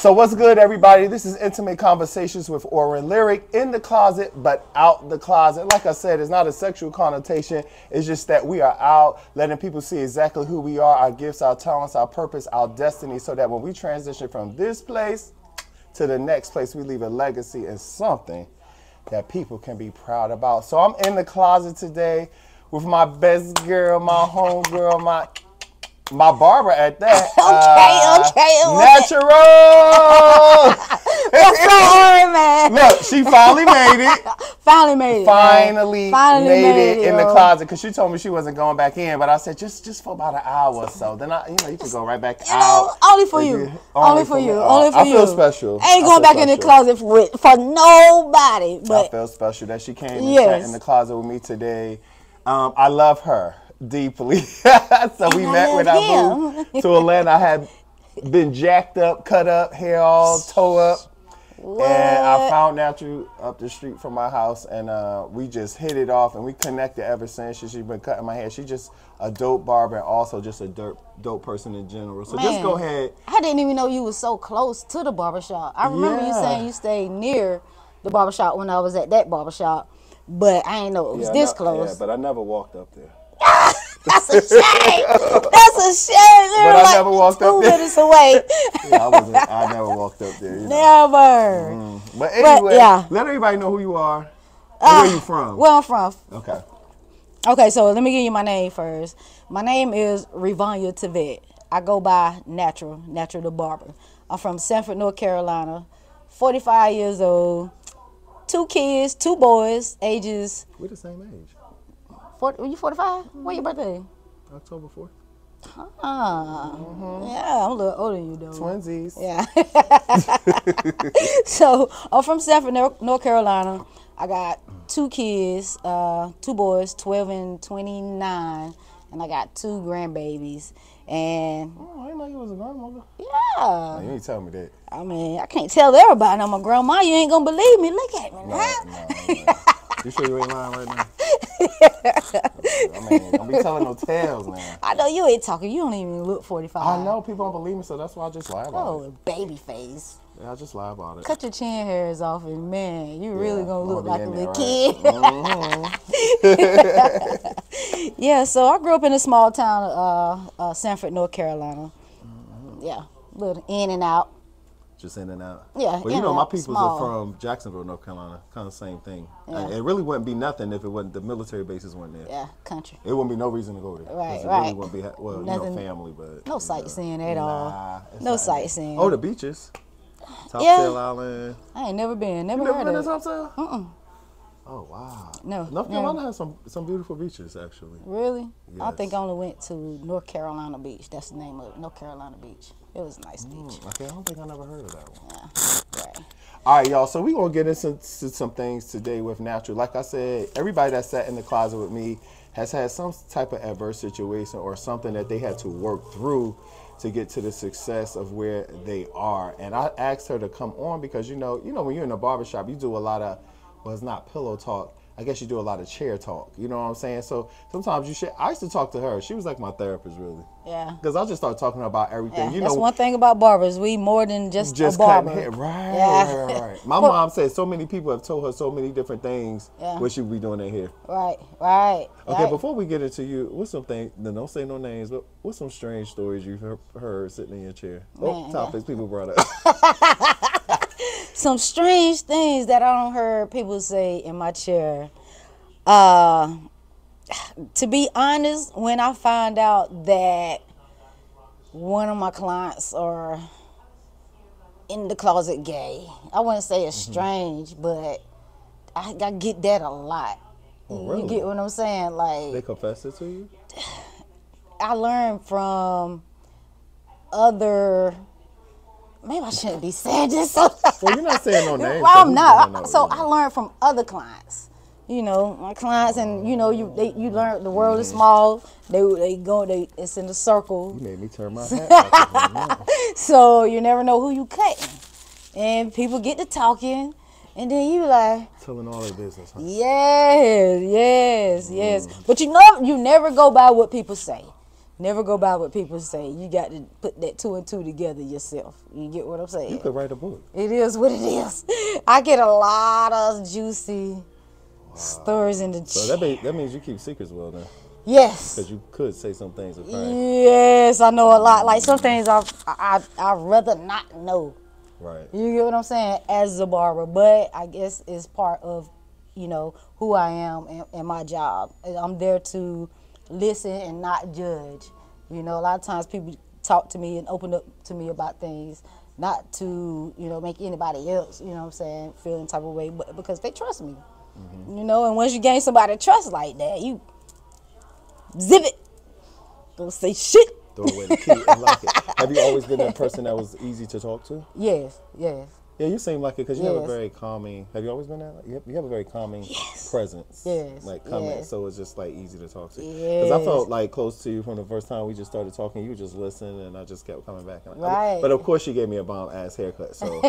So what's good, everybody? This is Intimate Conversations with OrenLyric, in the closet, but out the closet. Like I said, it's not a sexual connotation. It's just that we are out letting people see exactly who we are, our gifts, our talents, our purpose, our destiny, so that when we transition from this place to the next place, we leave a legacy and something that people can be proud about. So I'm in the closet today with my best girl, my home girl, my barber at that. Okay. Natural. What's up, man? Look, she finally made it. Finally made it in the yo. closet, because she told me she wasn't going back in. But I said just for about an hour or so. Then you can go right back out. Only for you. Only for you. I feel special. I ain't going back in the closet for nobody. But I feel special that she came and sat in the closet with me today. I love her deeply. So we met when I moved to Atlanta. I had been jacked up, cut up, hair all toe up. What? And I found Natural up the street from my house, and we just hit it off, and we connected ever since. She's been cutting my hair. She's just a dope barber and also just a dope person in general. So just go ahead. I didn't even know you was so close to the barbershop. I remember you saying you stayed near the barbershop when I was at that barbershop, but I didn't know it was this close. Yeah, but I never walked up there. That's a shame. That's a shame. But I never walked up there. 2 minutes away. Yeah, I never walked up there. You know. Never. But anyway, let everybody know who you are. Where you from? Where I'm from. Okay. Okay, so let me give you my name first. My name is Rivanya Tevet. I go by Natural the Barber. I'm from Sanford, North Carolina. 45 years old. 2 kids, 2 boys, ages. We're the same age. Were you 45? When your birthday? October 4th. Yeah, I'm a little older than you, though. Twinsies. Yeah. So, I'm from Sanford, North Carolina. I got 2 kids, 2 boys, 12 and 29, and I got 2 grandbabies. And I didn't know you was a grandmother. Yeah. No, you ain't tell me that. I mean, I can't tell everybody I'm a grandma. You ain't gonna believe me. Look at me, No. You sure you ain't lying right now? I mean, don't be telling no tales, man. I know you ain't talking. You don't even look 45. I know people don't believe me, so that's why I just lie about it. Oh, baby face. Yeah, I just lie about it. Cut your chin hairs off, and man, you really gonna look like a little kid. Yeah, so I grew up in a small town, Sanford, North Carolina. Yeah, little in and out. Just in and out. Yeah. But you know, my peoples are from Jacksonville, North Carolina. Kind of same thing. Yeah. It really wouldn't be nothing if it wasn't the military bases weren't there. Yeah, country. It wouldn't be no reason to go there. Right. Really wouldn't be, well, nothing, family, but no sightseeing at all. No sightseeing. Oh, the beaches. Topsail Island. I ain't never been. Never you heard never of been it. to Topsail? Oh, wow. No. North Carolina has some beautiful beaches, actually. Really? Yes. I think I only went to North Carolina Beach. That's the name of it, North Carolina Beach. It was a nice beach. Okay, I don't think I never heard of that one. Yeah, right. All right, y'all. So we're going to get into some things today with Natural. Like I said, everybody that sat in the closet with me has had some type of adverse situation or something that they had to work through to get to the success of where they are. And I asked her to come on because, you know, when you're in a barbershop, you do a lot of, well, it's not pillow talk. I guess you do a lot of chair talk. You know what I'm saying? So sometimes I used to talk to her. She was like my therapist, really. Yeah. Because I just started talking about everything. Yeah. That's one thing about barbers. We more than just a barber. Cutting hair. Right. My mom said so many people have told her so many different things what she would be doing in here. Right. Okay, before we get into you, what's some things, don't say no names, but what's some strange stories you've heard sitting in your chair? Topics people brought up. Some strange things that I don't heard people say in my chair. To be honest, when I find out that one of my clients are in the closet gay, I wouldn't say it's strange, but I get that a lot. Oh, really? You get what I'm saying? Like, they confess it to you? I learned from other. Maybe I shouldn't be saying this. Well, you're not saying no names. Well, I'm not. So I learned from other clients. You know, my clients, and you know, you learn the world is small. It's in a circle. You made me turn my hat. So you never know who you cutting, and people get to talking, and then you like telling all their business. Huh? Yes. But you know, you never go by what people say. Never go by what people say. You got to put that 2 and 2 together yourself. You get what I'm saying? You could write a book. It is what it is. I get a lot of juicy stories in the chat. So that means you keep secrets well then. Yes. Because you could say some things. Yes, I know a lot. Like some things I'd rather not know. Right. You get what I'm saying? As a barber. But I guess it's part of, you know, who I am and my job. I'm there to listen and not judge. You know, a lot of times people talk to me and open up to me about things, not to, you know, make anybody else, you know what I'm saying, feel any type of way, but because they trust me. You know, and once you gain somebody trust like that, you zip it. Don't say shit. Throw away the key. I like it. Have you always been that person that was easy to talk to? Yes, yes. Yeah, you seem like it because you Yes. have a very calming. Have you always been that? You have a very calming presence. Yes. Like coming, Yes. so it's just like easy to talk to. Yes. Because I felt like close to you from the first time we just started talking. You just listened, and I just kept coming back. Right. But of course, you gave me a bomb ass haircut, so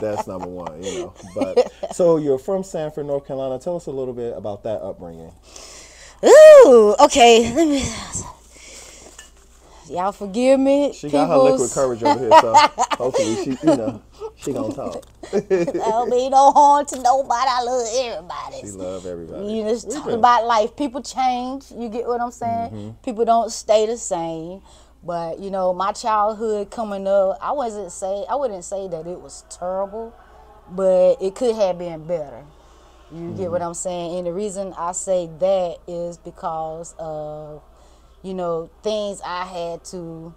that's number one, you know. But so you're from Sanford, North Carolina. Tell us a little bit about that upbringing. Ooh, okay. Let me. Y'all forgive me. She got her liquid courage over here, so hopefully she, you know, she gonna talk. Don't be no harm to nobody. I love everybody. She love everybody. You just talking about life. People change. You get what I'm saying? People don't stay the same. But you know, my childhood coming up, I wouldn't say that it was terrible, but it could have been better. You get what I'm saying? And the reason I say that is because of, you know, things I had to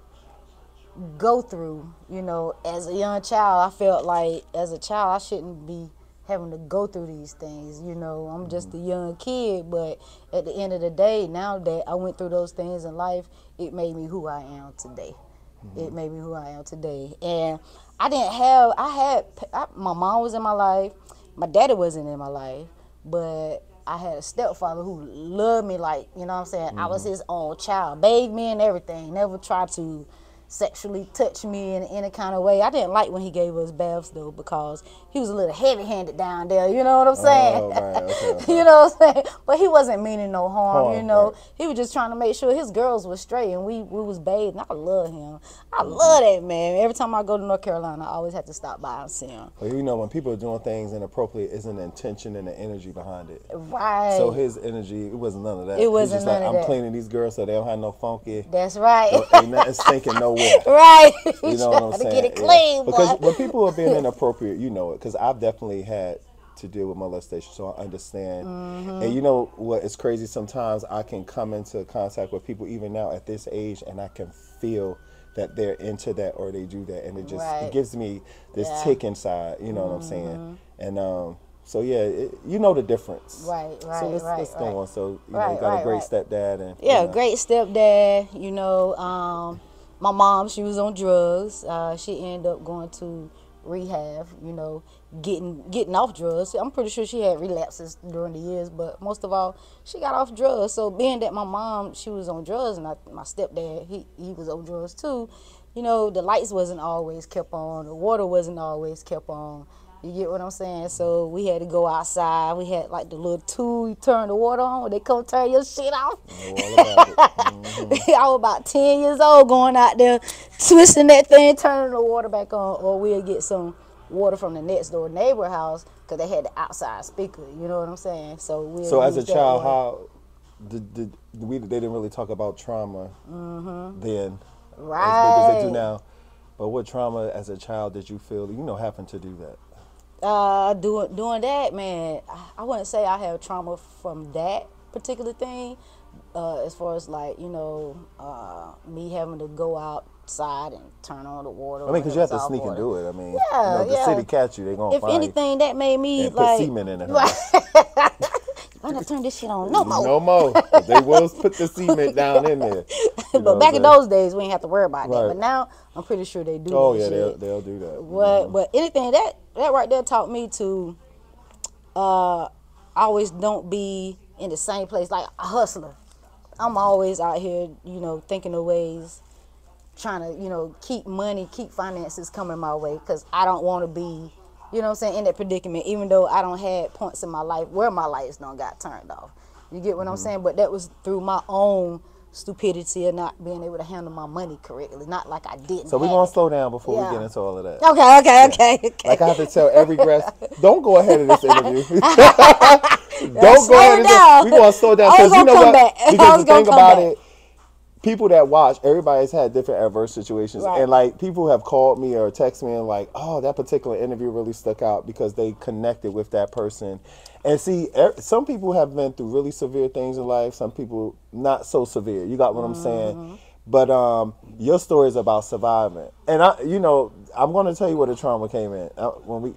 go through. You know, as a young child, I felt like as a child I shouldn't be having to go through these things. You know, I'm just a young kid, but at the end of the day, now that I went through those things in life, it made me who I am today. It made me who I am today. And my mom was in my life, my daddy wasn't in my life, but I had a stepfather who loved me like, you know what I'm saying, I was his own child, bathed me and everything, never tried to sexually touch me in any kind of way. I didn't like when he gave us baths though, because he was a little heavy-handed down there, you know what I'm saying? Oh, right, okay. You know what I'm saying? But he wasn't meaning no harm, you know. Right. He was just trying to make sure his girls were straight, and we was bathed. I love him. I love that man. Every time I go to North Carolina, I always have to stop by and see him. Well, you know, when people are doing things inappropriate, it's an intention and an energy behind it. Right. So his energy, it wasn't none of that. It wasn't He's just none like, of I'm that. cleaning these girls so they don't have no funky. That's right. Ain't nothing stinking nowhere. Right. You know what I'm Trying saying? to get it clean, Because boy. when people are being inappropriate, you know it. Because I've definitely had to deal with molestation, so I understand. And you know what? It's crazy. Sometimes I can come into contact with people even now at this age, and I can feel that they're into that or they do that, and it just Right. it gives me this tick inside. You know what I'm saying? And so yeah, you know the difference. Right, So right, let's right. go on. So you Right, got a right, great right. stepdad, and Yeah, you know. great stepdad. You know, my mom, she was on drugs. She ended up going to rehab, you know, getting off drugs. I'm pretty sure she had relapses during the years, but most of all, she got off drugs. So being that my mom, she was on drugs, and my stepdad, he was on drugs too, you know, the lights wasn't always kept on, the water wasn't always kept on. You get what I'm saying? So we had to go outside. We had like the little tool, you turn the water on, they come turn your shit off. Know all about it. I was about 10 years old going out there, twisting that thing, turning the water back on, or we'll get some water from the next door neighbor house because they had the outside speaker, you know what I'm saying? So As a child, how they didn't really talk about trauma then, as big as they do now. But what trauma as a child did you feel, you know, having to do that? Doing that, man, I wouldn't say I have trauma from that particular thing. As far as like, you know, me having to go outside and turn on the water. I mean, because you have to sneak and do it. I mean, Yeah, you know, the city catch you, they gonna If find anything, that made me you and like. put semen in it. I'm not turn this shit on no more. No more. They will put the cement down in there. You know But what back I'm in saying? those days, we didn't have to worry about that. Right. But now, I'm pretty sure they do. Oh that yeah, shit. they'll do that. But anything that right there taught me to always don't be in the same place, like a hustler. I'm always out here, you know, thinking of ways, trying to, you know, keep money, keep finances coming my way, because I don't want to be, you know what I'm saying, in that predicament, even though I don't have points in my life where my lights don't got turned off. You get what I'm saying? But that was through my own stupidity or not being able to handle my money correctly. Not like I didn't. So we're going to slow down before we get into all of that. Okay. Like I have to tell every guest, don't go ahead of this interview. Don't go ahead of this. We're going to slow down. Because you know what? Because the thing about it, people that watch, everybody's had different adverse situations. Right. And like people have called me or texted me and like, oh, that particular interview really stuck out because they connected with that person. And see, some people have been through really severe things in life. Some people not so severe. You got what I'm saying? But your story is about surviving. And I'm going to tell you where the trauma came in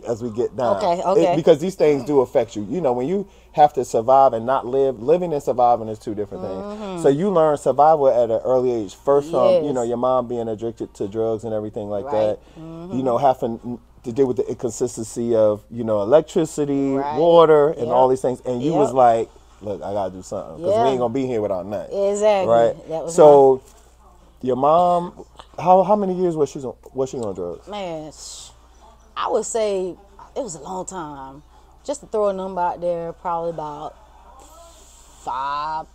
as we get down. Okay. Because these things do affect you. You know, when you have to survive and not live, living and surviving is two different things. So you learn survival at an early age. First from, your mom being addicted to drugs and everything like that. Having to deal with the inconsistency of, electricity, water, and all these things. And you was like, look, I got to do something because we ain't going to be here without nothing. Exactly. Right? That was so... Your mom, how many years was she on drugs? Man, I would say it was a long time. Just to throw a number out there, probably about 5,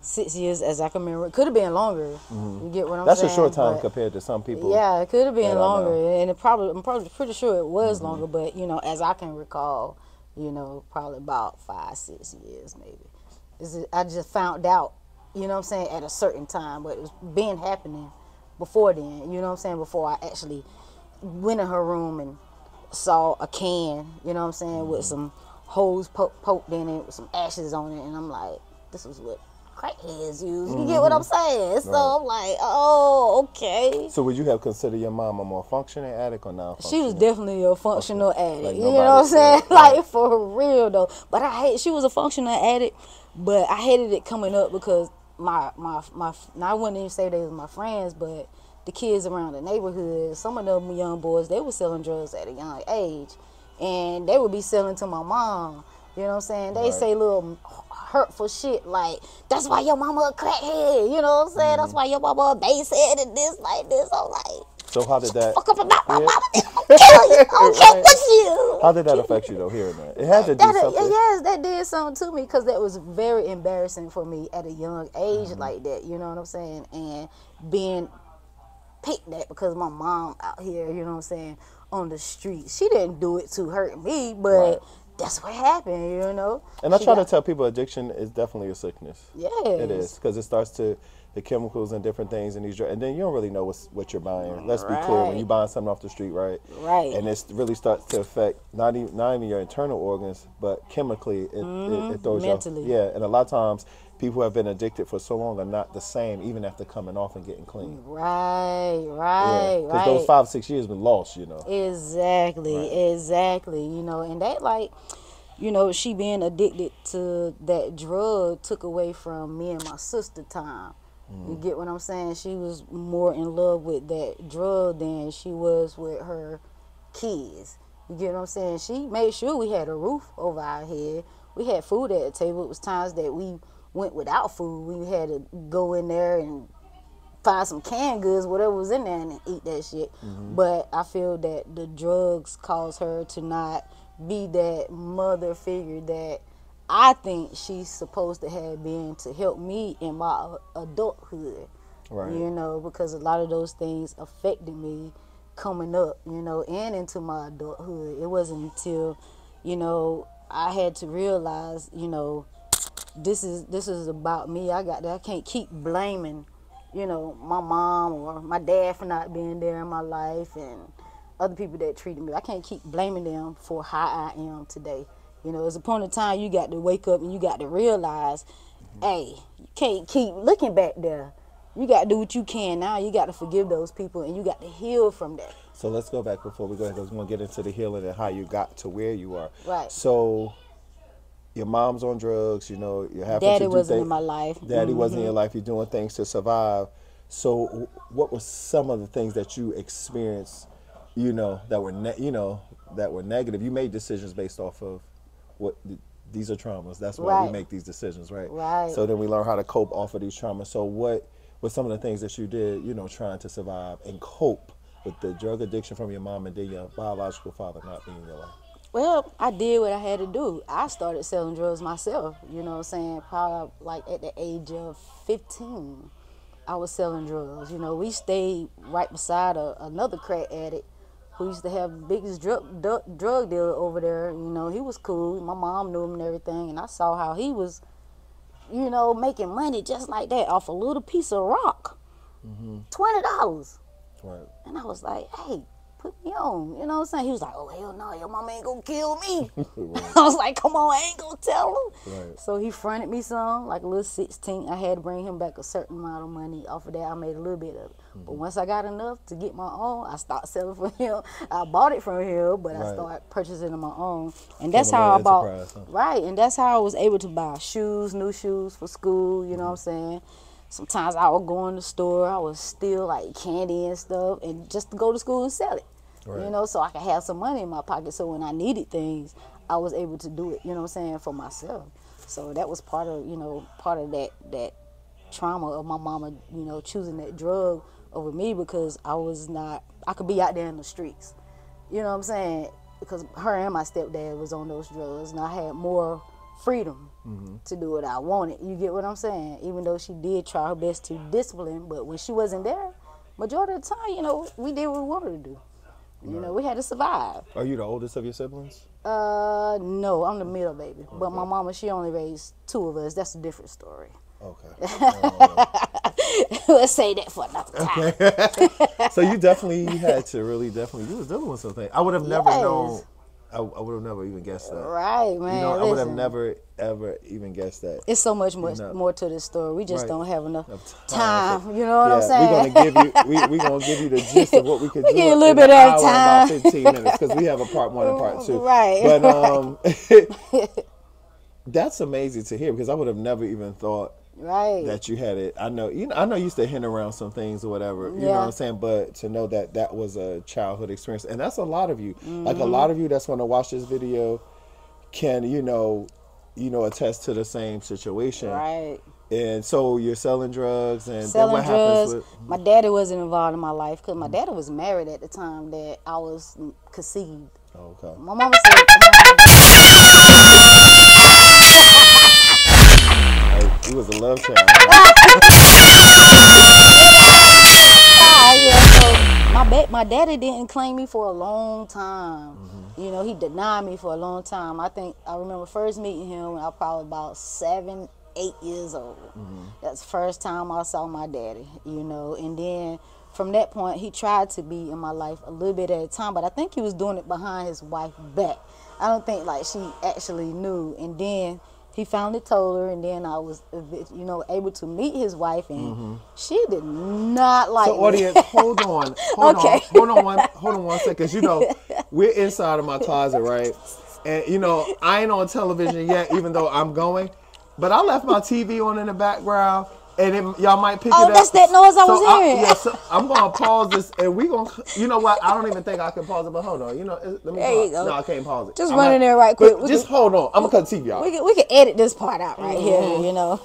6 years, as I can remember. It could have been longer. You get what I'm saying? That's a short time compared to some people. Yeah, it could have been longer, and I'm probably pretty sure it was longer. But as I can recall, probably about 5, 6 years maybe. I just found out. You know what I'm saying, at a certain time, but it was been happening before then, you know what I'm saying, before I actually went in her room and saw a can, you know what I'm saying, with some holes poked in it, with some ashes on it, and I'm like, this is what crackheads use, you get what I'm saying? So I'm like, oh, okay. So would you have considered your mom a more functioning addict or non-functioning? She was definitely a functional addict, like you know what I'm saying, like for real though, but she was a functional addict, but I hated it coming up because my I wouldn't even say they was my friends, but the kids around the neighborhood, some of them young boys, they were selling drugs at a young age, and they would be selling to my mom. You know what I'm saying? They say little hurtful shit like, that's why your mama a crackhead. You know what I'm saying? That's why your mama a basehead and this like this. I'm like, so how did that? Fuck up about my mama. I'll kill you. I'll kill you. How did that affect you though? Hearing that, it had to do something. Yes, that did something to me because that was very embarrassing for me at a young age like that. You know what I'm saying? And being picked at because my mom out here, you know what I'm saying, on the street. She didn't do it to hurt me, but that's what happened, you know. And I try to tell people addiction is definitely a sickness. Yes. It is, because it starts to, the chemicals and different things in these drugs, and then you don't really know what you're buying. Let's be clear, when you're buying something off the street, right? Right. And it really starts to affect not even your internal organs, but chemically it throws mentally. you off. Yeah, and a lot of times people who have been addicted for so long are not the same, even after coming off and getting clean. Right. Because those 5, 6 years been lost, you know. Exactly. You know, and that like, you know, she being addicted to that drug took away from me and my sister time. You get what I'm saying? She was more in love with that drug than she was with her kids. You get what I'm saying? She made sure we had a roof over our head. We had food at the table. It was times that we went without food. We had to go in there and find some canned goods, whatever was in there, and eat that shit. But I feel that the drugs caused her to not be that mother figure that I think she's supposed to have been to help me in my adulthood. Right. You know, because a lot of those things affected me coming up, you know, and into my adulthood. It wasn't until, you know, I had to realize, you know, this is about me. I can't keep blaming, you know, my mom or my dad for not being there in my life and other people that treated me. I can't keep blaming them for how I am today. You know, there's a point in time you got to wake up and you got to realize, hey, you can't keep looking back there. You got to do what you can now. You got to forgive those people and you got to heal from that. So let's go back before we go ahead, because we're going to get into the healing and how you got to where you are. Right. So your mom's on drugs, you know, you're having Daddy to do wasn't in my life. Daddy wasn't in your life. You're doing things to survive. So what were some of the things that you experienced, you know, that were negative? You made decisions based off of these are traumas. That's why we make these decisions, right? Right. So then we learn how to cope off of these traumas. So what were some of the things that you did, you know, trying to survive and cope with the drug addiction from your mom and then your biological father not being in your life? Well, I did what I had to do. I started selling drugs myself, you know what I'm saying, probably like at the age of 15. I was selling drugs. You know, we stayed right beside another crack addict who used to have the biggest drug dealer over there. You know, he was cool. My mom knew him and everything, and I saw how he was, you know, making money just like that off a little piece of rock. $20. Right. And I was like, hey, put me on. You know what I'm saying? He was like, oh, hell no, your mama ain't gonna kill me. Right. I was like, come on, I ain't gonna tell him. Right. So he fronted me some, like a little 16. I had to bring him back a certain amount of money. Off of that, I made a little bit of it. But once I got enough to get my own, I started selling for him. I bought it from him, but I started purchasing on my own. And that's how I bought, right, and that's how I was able to buy shoes, new shoes for school, you know what I'm saying? Sometimes I would go in the store, I would steal like candy and stuff, and just to go to school and sell it. Right. You know, so I could have some money in my pocket. So when I needed things, I was able to do it, you know what I'm saying, for myself. So that was part of, you know, part of that trauma of my mama, you know, choosing that drug over me, because I could be out there in the streets. You know what I'm saying? Because her and my stepdad was on those drugs, and I had more freedom to do what I wanted. You get what I'm saying? Even though she did try her best to discipline, but when she wasn't there, majority of the time, you know, we did what we wanted to do. You know, we had to survive. Are you the oldest of your siblings? No, I'm the middle baby. Okay. But my mama, she only raised 2 of us. That's a different story. Okay. Let's say that for another time. Okay. So you definitely had to really you was dealing with something. I would have never known. I would have never even guessed that. Right, man. You know, I would have never, ever even guessed that. It's so much more to this story. We just don't have enough time. You know what I'm saying? We're gonna give you the gist of what we could do. Give you a little bit of time. About 15 minutes, because we have a part 1 and part 2. Right. But that's amazing to hear, because I would have never even thought that you had it. I know you used to hint around some things or whatever. You know what I'm saying? But to know that was a childhood experience, and that's a lot of you. Like a lot of you that's going to watch this video can attest to the same situation. Right. And so you're selling drugs, and selling then what drugs. happens with? My daddy wasn't involved in my life, because my daddy was married at the time that I was conceived. Oh, okay. My mama said. He was a love child. My daddy didn't claim me for a long time. You know, he denied me for a long time. I remember first meeting him when I was probably about 7, 8 years old. That's the first time I saw my daddy, you know. And then from that point, he tried to be in my life a little bit at a time, but I think he was doing it behind his wife's back. I don't think like she actually knew. And then he finally told her, and then I was, you know, able to meet his wife, and she did not like me. So, audience, hold on one second. 'Cause, you know, we're inside of my closet, right? And, you know, I ain't on television yet, even though I'm going. But I left my TV on in the background, and y'all might pick it up. Oh, that's that noise I was hearing. So I'm going to pause this, and we going to, you know what? I don't even think I can pause it, but hold on. You know, let me there pause. You go. No, I can't pause it. Just run in there right quick. Just hold on. I'm going to cut the TV off. We can edit this part out right here, you know.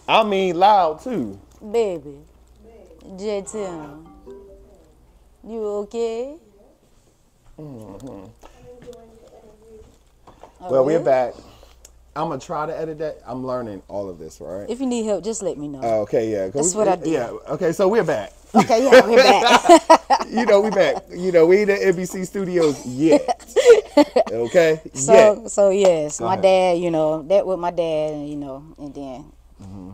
I mean, loud, too. Baby. J-Tim. You okay? Well, we're back. I'm going to try to edit that. I'm learning all of this, right? If you need help, just let me know. Okay, yeah. That's what I did. Yeah, okay, so we're back. Okay, yeah, we're back. You know, we back. You know, we ain't in NBC studios yet. Okay? So yes, my dad, you know, that with my dad, and, you know, and then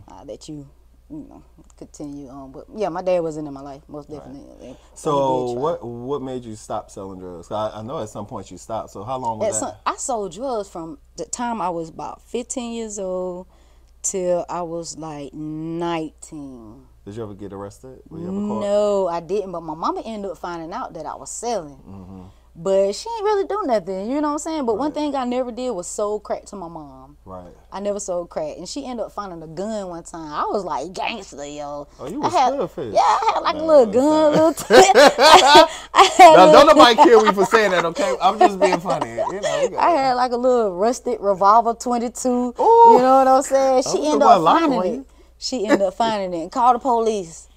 I'll let you know, continue on. But yeah, my dad wasn't in my life, most definitely. Right. So what made you stop selling drugs? I know at some point you stopped. So how long was that? I sold drugs from the time I was about 15 years old till I was like 19. Did you ever get arrested? Were you ever caught? No, I didn't. But my mama ended up finding out that I was selling. But she ain't really do nothing, you know what I'm saying? But one thing I never did was sold crack to my mom. Right. I never sold crack. And she ended up finding a gun one time. I was like gangster, yo. Oh, you was Scarface. Yeah, I had like a little gun, Now, don't nobody kill me for saying that, okay? I'm just being funny. You know, I had like a little rusted revolver 22. Ooh. You know what I'm saying? She ended up finding it. She ended up finding it and called the police.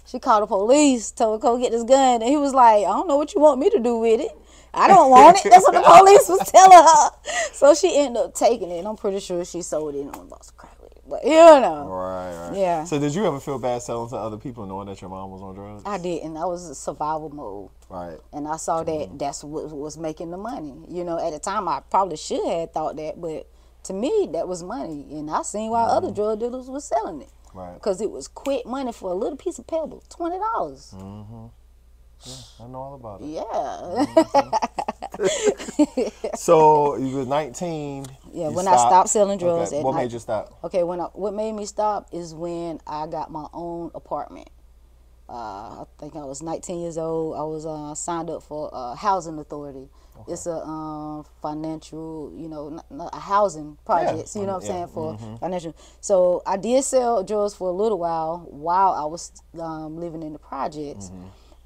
She called the police, told her, go get this gun. And he was like, I don't know what you want me to do with it. I don't want it. That's what the police was telling her. So she ended up taking it, and I'm pretty sure she sold it and bought some crack with it. But, you know. Right. Yeah. So did you ever feel bad selling to other people knowing that your mom was on drugs? I didn't. I was in survival mode. Right. And I saw that that's what was making the money. You know, at the time, I probably should have thought that, but to me, that was money. And I seen why other drug dealers were selling it. Right. Because it was quick money for a little piece of pebble, $20. Yeah, I know all about it. Yeah. So you was 19. Yeah, when I stopped selling drugs. Okay. What made you stop? Okay, what made me stop is when I got my own apartment. I think I was 19 years old. I was signed up for a housing authority. Okay. It's a financial, you know, a housing project. You know what I'm saying, for financial. So I did sell drugs for a little while I was living in the projects,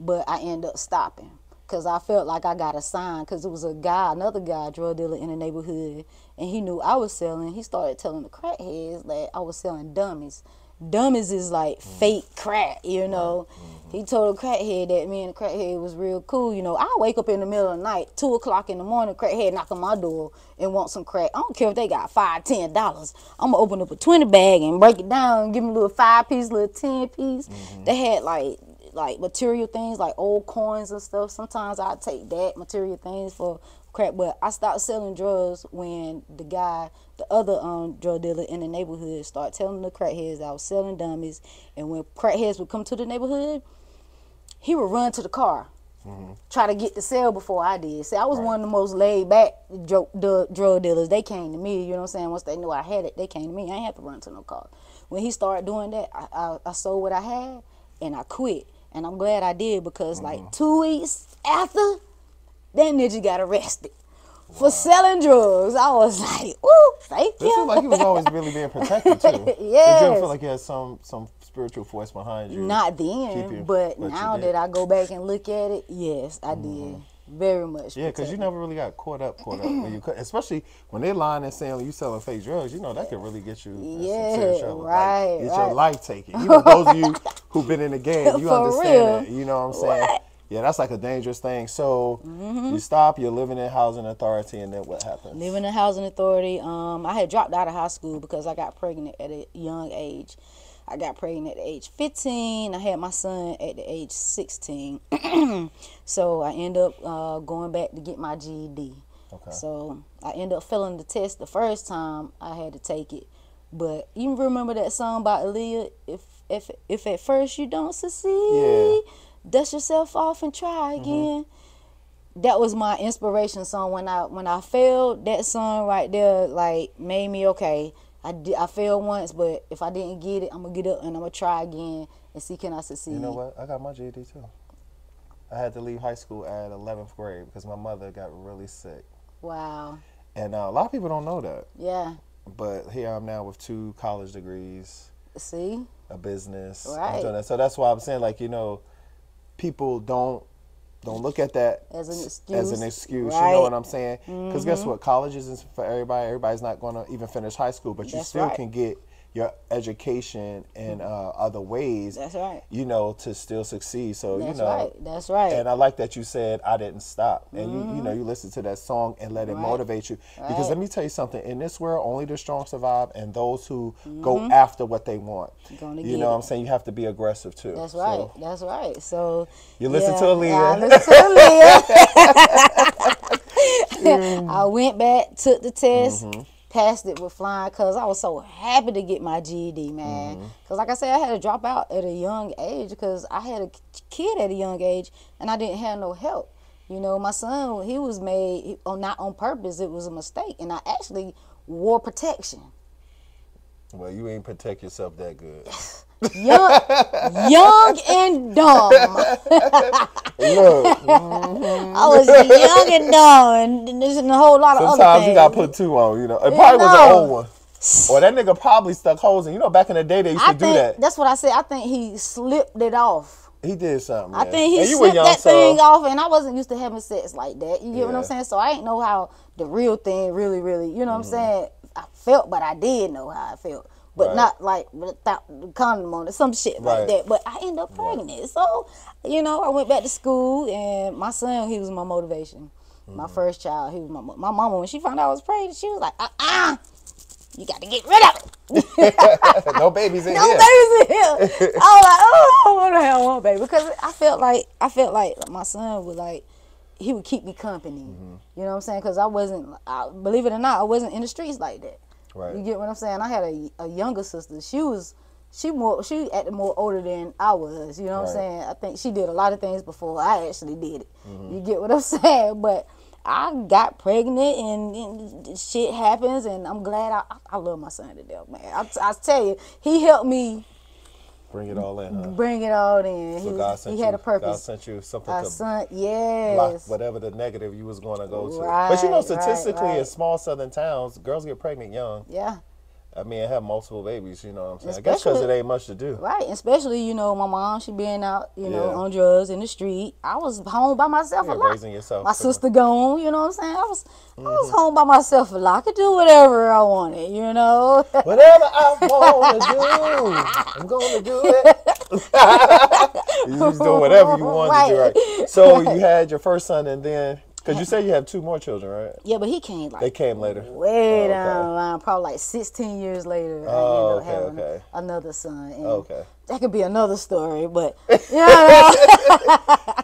but I ended up stopping because I felt like I got assigned because it was another guy, drug dealer in the neighborhood, and he knew I was selling. He started telling the crackheads that I was selling dummies. Dummies is like fake crack, you know. He told a crackhead that me and the crackhead was real cool. You know, I wake up in the middle of the night, 2 o'clock in the morning, crackhead knock on my door and want some crack. I don't care if they got $5, $10. I'm gonna open up a 20 bag and break it down and give them a little 5-piece, little 10-piece. They had like material things like old coins and stuff. Sometimes I take that material things for crack, but I stopped selling drugs when the other drug dealer in the neighborhood started telling the crackheads I was selling dummies, and when crackheads would come to the neighborhood, he would run to the car, try to get the sale before I did. See, I was one of the most laid back drug dealers. They came to me, you know what I'm saying? Once they knew I had it, they came to me. I ain't have to run to no car. When he started doing that, I sold what I had and I quit. And I'm glad I did because like 2 weeks after, that nigga got arrested for selling drugs. I was like, ooh, thank you. It seemed like he was always really being protected too. Yes. Did you ever feel like you had some spiritual force behind you? Not then, but now that I go back and look at it, yes, I did. Very much. Yeah, because you never really got caught up when you especially when they're lying and saying you selling fake drugs. You know that could really get you in some serious trouble. Get your life taken. You know, those of you who've been in the game, you understand that. You know what I'm saying? Yeah, that's like a dangerous thing. So you stop. You're living in housing authority, and then what happens? Living in housing authority. I had dropped out of high school because I got pregnant at a young age. I got pregnant at age 15. I had my son at the age 16. So I ended up going back to get my GED. Okay. So I ended up failing the test the first time I had to take it. But you remember that song by Aaliyah, if at first you don't succeed, dust yourself off and try again. That was my inspiration song. When I failed, that song right there like made me okay. I failed once, but if I didn't get it, I'm going to get up and I'm going to try again and see can I succeed. You know what? I got my GED too. I had to leave high school at 11th grade because my mother got really sick. Wow. And a lot of people don't know that. Yeah. But here I'm now with 2 college degrees. See? A business. Right. So that's why I'm saying, like, you know, people don't look at that as an excuse. Right. You know what I'm saying? Because guess what? College isn't for everybody. Everybody's not going to even finish high school, but you still can get your education in other ways. That's right. You know, to still succeed. So that's you know, right. That's right. And I like that you said I didn't stop, and you know you listen to that song and let it motivate you. Because let me tell you something: in this world, only the strong survive, and those who go after what they want. You know what I'm saying? You have to be aggressive too. That's right. So, that's right. So you listen to Aaliyah. Yeah, I listen to Aaliyah. I went back, took the test. Passed it with flying because I was so happy to get my GED, man. Because like I said, I had to drop out at a young age because I had a kid at a young age and I didn't have no help. You know, my son, he was made, not on purpose, it was a mistake. And I actually wore protection. Well, you ain't protect yourself that good. Young and dumb. Look, I was young and dumb, and there's a whole lot of other things. Sometimes you gotta put 2 on, you know. It probably was an old one. Or that nigga probably stuck holes in. You know, back in the day they used to do that. That's what I said. I think he slipped it off. He did something. I think he slipped that thing off, and I wasn't used to having sex like that. You get what I'm saying? So I ain't know how the real thing really, you know what I'm saying? I felt, but I did know how I felt. But not like without the condom on it, some shit like that. But I ended up pregnant. So, you know, I went back to school, and my son, he was my motivation. My first child, he was my mama. When she found out I was pregnant, she was like, you got to get rid of it. No babies in No here. babies in here. I was like, oh, I want to have one baby because I felt like my son would like he would keep me company. You know what I'm saying? Because I wasn't, believe it or not, I wasn't in the streets like that. Right. You get what I'm saying? I had a younger sister. She acted more older than I was. You know what I'm saying? I think she did a lot of things before I actually did it. You get what I'm saying? But I got pregnant and shit happens, and I'm glad. I love my son to death, man. I tell you, he helped me bring it all in, huh? Bring it all in. So he had a purpose. God sent you something to yes. block whatever the negative you was going to go to. Right, but you know, statistically, right. in small southern towns, girls get pregnant young. Yeah. I mean, have multiple babies, you know what I'm saying? I guess because it ain't much to do. Right, especially, you know, my mom, she being out, you know, on drugs in the street. I was home by myself a lot. Raising yourself. My sister gone, you know what I'm saying? I was home by myself a lot. I could do whatever I wanted, you know? Whatever I want to do, I'm going to do it. You just do whatever you want to do, right? So you had your first son and then... Because you said you have 2 more children, right? Yeah, but he came like... They came later. Way down the line. Probably like 16 years later. I ended up having another son. And that could be another story, but... You know,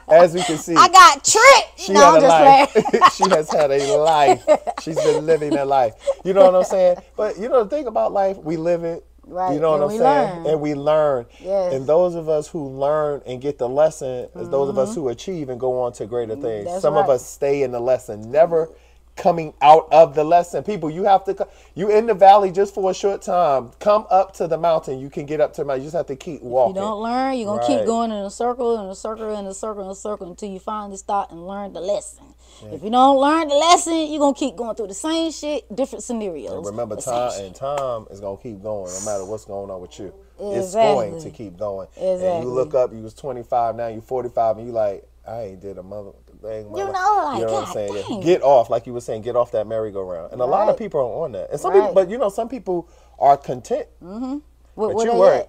as we can see... I got tricked! She had a life. She has had a life. She's been living that life. You know what I'm saying? But you know, the thing about life, we live it. Right. You know what I'm saying? And we learn. Yes. And those of us who learn and get the lesson is those of us who achieve and go on to greater things. That's Some of us stay in the lesson, never coming out of the lesson. People, you have to, you in the valley just for a short time. Come up to the mountain. You can get up to the mountain. You just have to keep walking. If you don't learn, you're going to keep going in a circle and a circle and a circle and a circle until you finally start and learn the lesson. If you don't learn the lesson, you're going to keep going through the same shit, different scenarios. And remember, time is going to keep going no matter what's going on with you. It's going to keep going. Exactly. And you look up, you was 25, now you're 45, and you like, I ain't did a mother thing. You know, like, you know what I'm saying? Yeah. Get off, like you were saying, get off that merry-go-round. And a lot of people are on that. And some people, but you know, some people are content. But you weren't.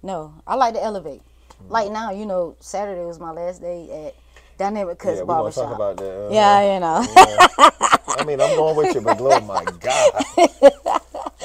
No, I like to elevate. Like now, you know, Saturday was my last day at Dynamic Cuts Barber Shop. Talk about that. Yeah, you know. I mean, I'm going with you, but oh my God.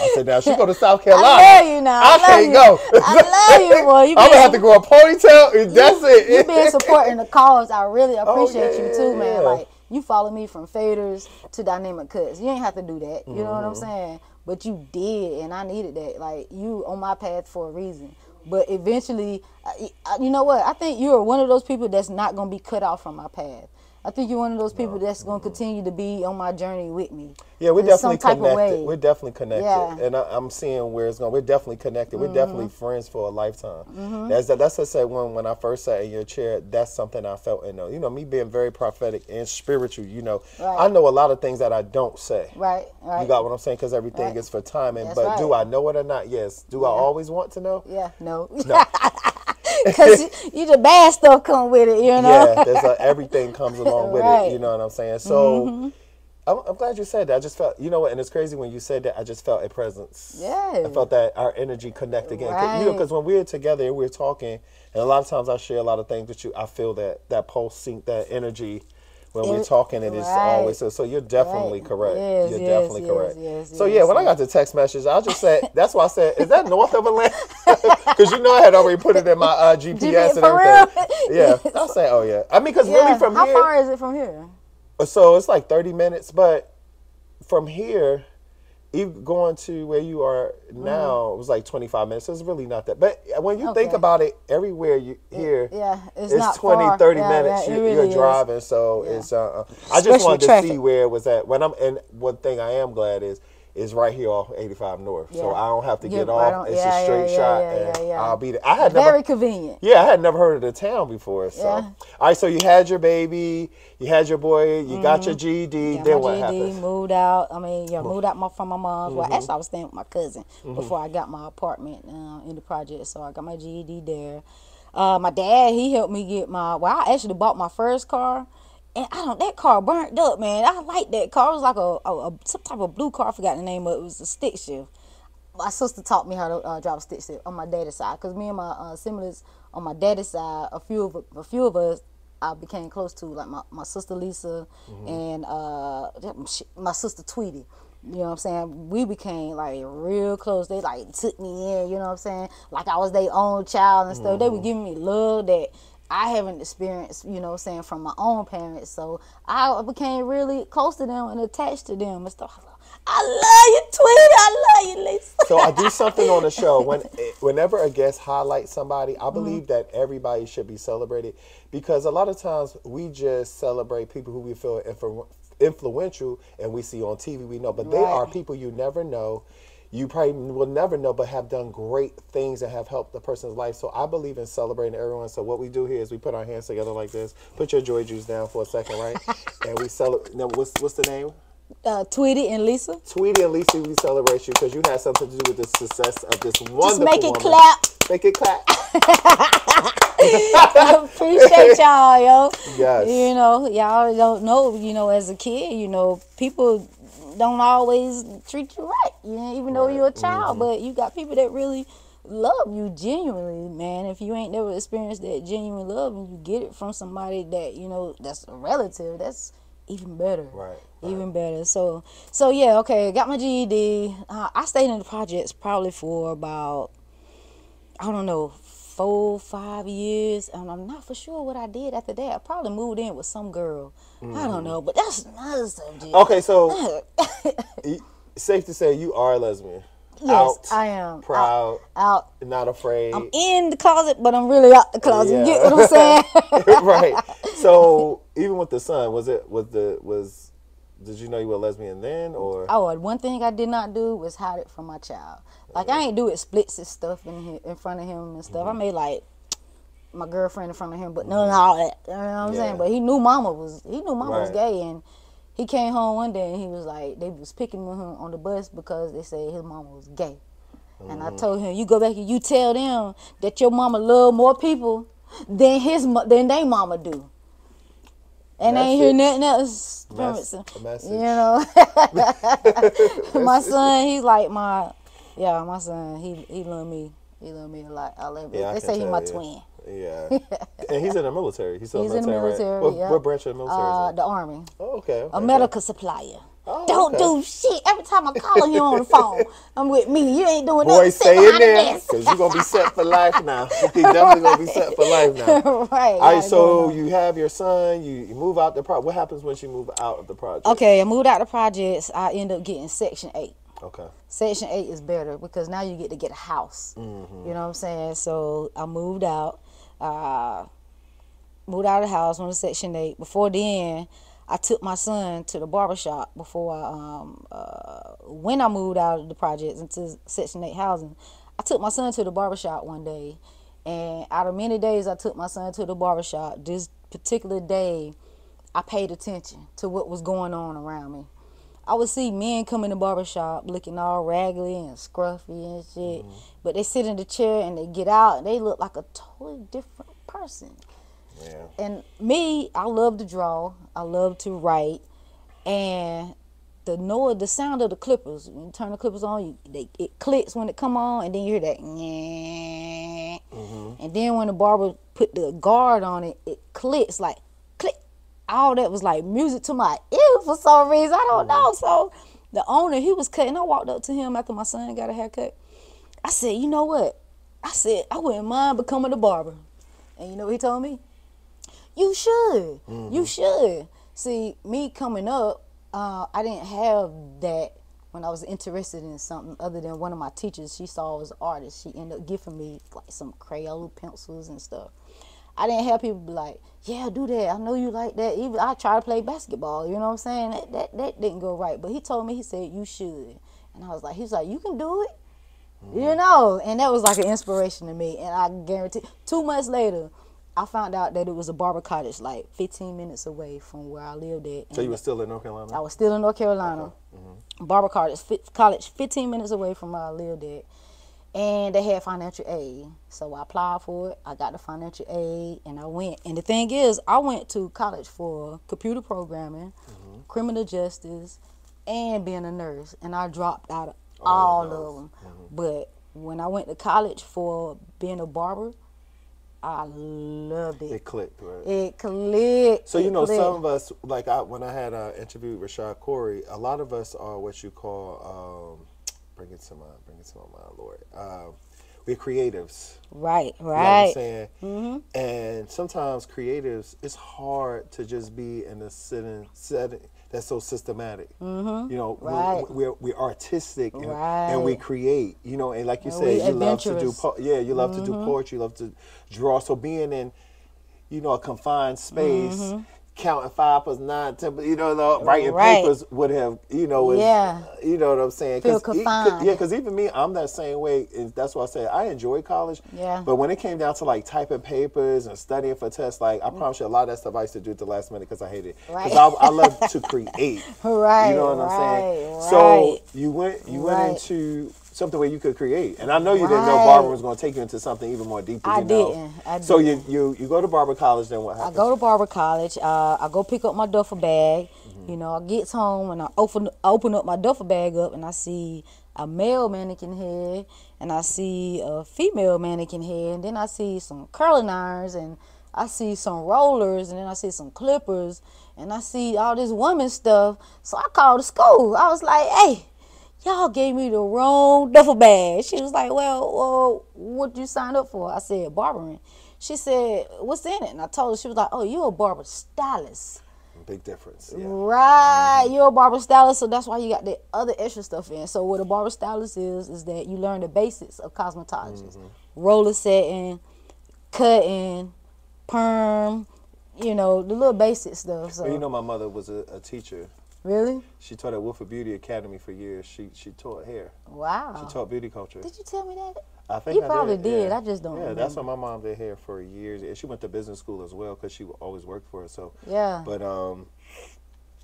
I said, now she go to South Carolina. I love you now. I can't go. I love you, boy. I'm gonna have to grow a ponytail, and that's it. You been supporting the cause. I really appreciate you too, man. Like you follow me from faders to Dynamic Cuts. You ain't have to do that. You know what I'm saying? But you did, and I needed that. Like you on my path for a reason. But eventually, you know what? I think you're one of those people that's not going to be cut off from my path. I think you're one of those people that's going to continue to be on my journey with me. Yeah, we're definitely connected. Way. We're definitely connected. Yeah. And I'm seeing where it's going. We're definitely connected. We're definitely friends for a lifetime. That's what I said when I first sat in your chair. That's something I felt in there. You know, me being very prophetic and spiritual, you know, I know a lot of things that I don't say. Right. You got what I'm saying? Because everything is for timing. But do I know it or not? Yes. Do I always want to know? Yeah, no. Because you the bad stuff come with it, you know? Yeah, there's everything comes along with it, you know what I'm saying? So I'm glad you said that. I just felt, you know what, and it's crazy when you said that, I just felt a presence. Yeah. I felt that our energy connect again. You know, because when we're together and we're talking, and a lot of times I share a lot of things with you, I feel that pulse sync, that energy. When we're talking, it is always so. You're definitely correct. Yes, you're definitely correct. So yeah, when I got the text message, I just said, that's why I said, is that north of Atlanta? Because you know I had already put it in my GPS and everything. Yeah, I said, oh yeah. I mean, because really from here. How far is it from here? So it's like 30 minutes, but from here, even going to where you are now, it was like 25 minutes. So it's really not that. But when you think about it, everywhere you here, it's not 20, far. 30 minutes you're driving. So it's, I just wanted to see where it was at. And one thing I am glad is right here off 85 North. So I don't have to get off. It's a straight shot. And I'll be there. Very convenient. Yeah, I had never heard of the town before. So, all right, so you had your baby, you had your boy, you got your GED. Then what happened? Moved out. I mean, moved out from my mom's. Well, actually, I was staying with my cousin before I got my apartment in the project. So I got my GED there. My dad, he helped me get I actually bought my first car. And that car burnt up, man. I liked that car. It was like some type of blue car. I forgot the name of it. It was a stick shift. My sister taught me how to drive a stick shift on my daddy's side. Because me and my siblings on my daddy's side, a few of us, I became close to. Like my sister Lisa and my sister Tweety. You know what I'm saying? We became like real close. They like took me in, you know what I'm saying? Like I was their own child and stuff. They were giving me love that I haven't experienced, you know what I'm saying, from my own parents. So I became really close to them and attached to them and stuff. I love you, Tweety. I love you, Lisa. So I do something on the show. Whenever a guest highlights somebody, I believe that everybody should be celebrated, because a lot of times we just celebrate people who we feel influential and we see on TV, we know, but they are people you never know. You probably will never know, but have done great things and have helped the person's life. So I believe in celebrating everyone. So what we do here is we put our hands together like this. Put your joy juice down for a second, right? And we celebrate. Now, what's the name? Tweety and Lisa. Tweety and Lisa, we celebrate you because you had something to do with the success of this wonderful Just make it woman. clap. Make it clap. Appreciate y'all, yo. Yes. You know, y'all don't know, you know, as a kid, you know, people don't always treat you right, you know, even though you're a child, but you got people that really love you genuinely, man. If you ain't never experienced that genuine love and you get it from somebody that, you know, that's a relative, that's even better. Right. Even better. So yeah, okay, got my GED. I stayed in the projects probably for about, I don't know, 4-5 years, and I'm not for sure what I did after that. I probably moved in with some girl. I don't know, but that's another subject. Okay, so safe to say you are a lesbian. Yes, out, I am. Proud. Out. Not afraid. I'm in the closet, but I'm really out the closet. Yeah. You get what I'm saying? Right. So even with the son, did you know you were a lesbian then, or? Oh, one thing I did not do was hide it from my child. Like I ain't do explicit stuff in front of him and stuff. I made like my girlfriend in front of him, but none of all that. You know what I'm saying? But he knew mama was gay, and he came home one day and he was like, they was picking him on the bus because they said his mama was gay. And I told him, you go back and you tell them that your mama love more people than they mama do. And I ain't hear nothing else from it. So, message. you know, my son, he's like my son. He love me. He love me a lot. I love him. They say he's my twin. Yeah. And he's in the military. He's in the military. Right? What branch of the military is the Army. Oh, okay. A medical supplier. Oh, Don't do shit. Every time I call him on the phone, I'm with me. You ain't doing nothing. Boy, stay in there, because you're going to be set for life now. He's definitely going to be set for life now. Right. All right, so you have your son. You move out the project. What happens once you move out of the project? Okay, I moved out the projects. I end up getting Section 8. Okay. Section 8 is better because now you get to get a house. You know what I'm saying? So I moved out. Moved out of the house, went to Section 8. Before then, I took my son to the barbershop before when I moved out of the projects into Section 8 housing. I took my son to the barbershop one day, and out of many days I took my son to the barbershop, this particular day I paid attention to what was going on around me. I would see men come in the barbershop looking all raggedy and scruffy and shit, but they sit in the chair and they get out and they look like a totally different person. Yeah. And me, I love to draw, I love to write, and the sound of the clippers, when you turn the clippers on, it clicks when it come on, and then you hear that, and then when the barber put the guard on it, it clicks like click. All that was like music to my ear for some reason. I don't know. So the owner, he was cutting. I walked up to him after my son got a haircut. I said, you know what? I said, I wouldn't mind becoming a barber. And you know what he told me? You should. You should. See, me coming up, I didn't have that when I was interested in something other than one of my teachers. She saw I was an artist. She ended up giving me like some Crayola pencils and stuff. I didn't have people be like, yeah, do that. I know you like that. Even I tried to play basketball. You know what I'm saying? That didn't go right. But he told me, he said, you should. And I was like, he's like, you can do it. You know? And that was like an inspiration to me. And I guarantee, 2 months later, I found out that it was a barber cottage like 15 minutes away from where I lived at. So you were still in North Carolina? I was still in North Carolina. Okay. Barber college 15 minutes away from where I lived at. And they had financial aid. So I applied for it. I got the financial aid and I went. And the thing is, I went to college for computer programming, criminal justice, and being a nurse. And I dropped out of all of them. But when I went to college for being a barber, I loved it. It clicked, right? It clicked. So, you It know, clicked. some of us, like when I had interviewed Rashad Corey, a lot of us are what you call, bring it to my mind, Lord. We're creatives. Right, You know what I'm right. saying? And sometimes creatives, it's hard to just be in a setting that's so systematic. You know, Right. we're artistic Right. and we create. You know, and like you And said, we you love to do adventurous. you love to do poetry, you love to draw. So being in, you know, a confined space, counting 5 plus 9, 10, you know, writing Right. papers would have, you know, Yeah. you know what I'm saying? Feel confined. Yeah, because even me, I'm that same way. And that's why I say I enjoy college. Yeah. But when it came down to like typing papers and studying for tests, like I promise you, a lot of that stuff I used to do at the last minute because I hated it. Right. Because I love to create. Right, You know what I'm saying? right, So right. you went Right. into something where you could create, and I know you didn't know Right. Barber was going to take you into something even more deep. I You know. didn't. I So didn't. you go to Barber College, then what I happens? go to Barber College. I go pick up my duffel bag. You know, I get home and I open up my duffel bag up and I see a male mannequin head and I see a female mannequin head and then I see some curling irons and I see some rollers and then I see some clippers and I see all this woman stuff. So I called the school. I was like, hey, y'all gave me the wrong duffel bag. She was like, well, what you signed up for? I said, barbering. She said, what's in it? And I told her, she was like, oh, you're a barber stylist. Big difference. Yeah. Right, you're a barber stylist, so that's why you got the other extra stuff in. So what a barber stylist is that you learn the basics of cosmetology. Roller setting, cutting, perm, you know, the little basic stuff. So Well, you know, my mother was a teacher. really? She taught at Wilford Beauty Academy for years. She taught hair. Wow. She taught beauty culture. Did you tell me that? I think You I probably did. Yeah. I just don't Yeah, remember. that's why my mom did hair for years. And she went to business school as well because she always worked for her. So Yeah. But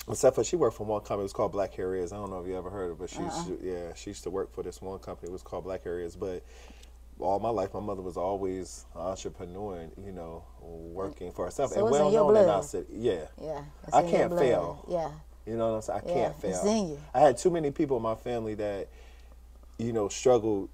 except for she worked for one company. It was called Black Hair Is. I don't know if you ever heard of it, but she used to work for this one company. It was called Black Hair Is. But all my life, my mother was always an entrepreneur and, you know, working for herself. So and it's well in your known in blood. our city. Yeah. Yeah. it's I in your can't blood. fail. Yeah. You know what I'm saying? I Yeah, can't fail. it's in you. I had too many people in my family that, you know, struggled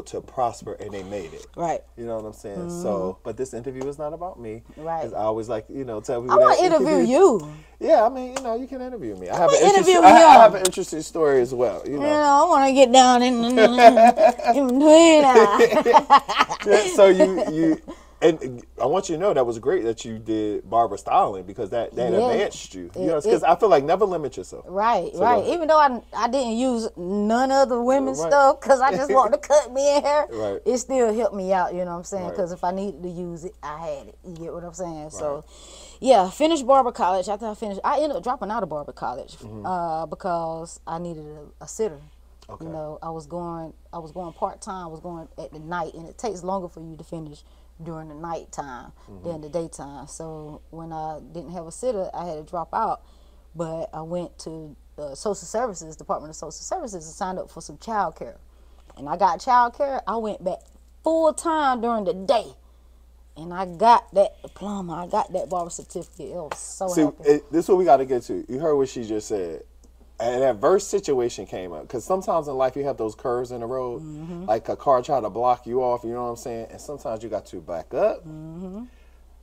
to prosper and they made it. Right. You know what I'm saying? So, but this interview is not about me. Right. 'Cause I always like, you know, tell people I want to that interview you. Yeah, I mean, you know, you can interview me. I have, wanna an interesting, interview I him. have an interesting story as well. You You know. know, I want to get down in between. Yeah, so you and I want you to know that was great that you did barber styling because that Yeah. advanced you. You know, It- because I feel like never limit yourself. Right, So right. go ahead. Even though I didn't use none of the women's Right. stuff because I just wanted to cut me in hair, Right. it still helped me out, you know what I'm saying? Right. Because if I needed to use it, I had it. You get what I'm saying? So, yeah, finished barber college. After I finished, I ended up dropping out of barber college because I needed a sitter. Okay. You know, I was going part time. I was going at the night, and it takes longer for you to finish during the night time than the daytime. So when I didn't have a sitter, I had to drop out. But I went to the social services, Department of Social Services, and signed up for some child care. And I got child care. I went back full time during the day. And I got that diploma. I got that barber certificate. It was so See, happy. this is what we got to get to. You heard what she just said. An adverse situation came up because sometimes in life you have those curves in the road, like a car try to block you off. You know what I'm saying? And sometimes you got to back up,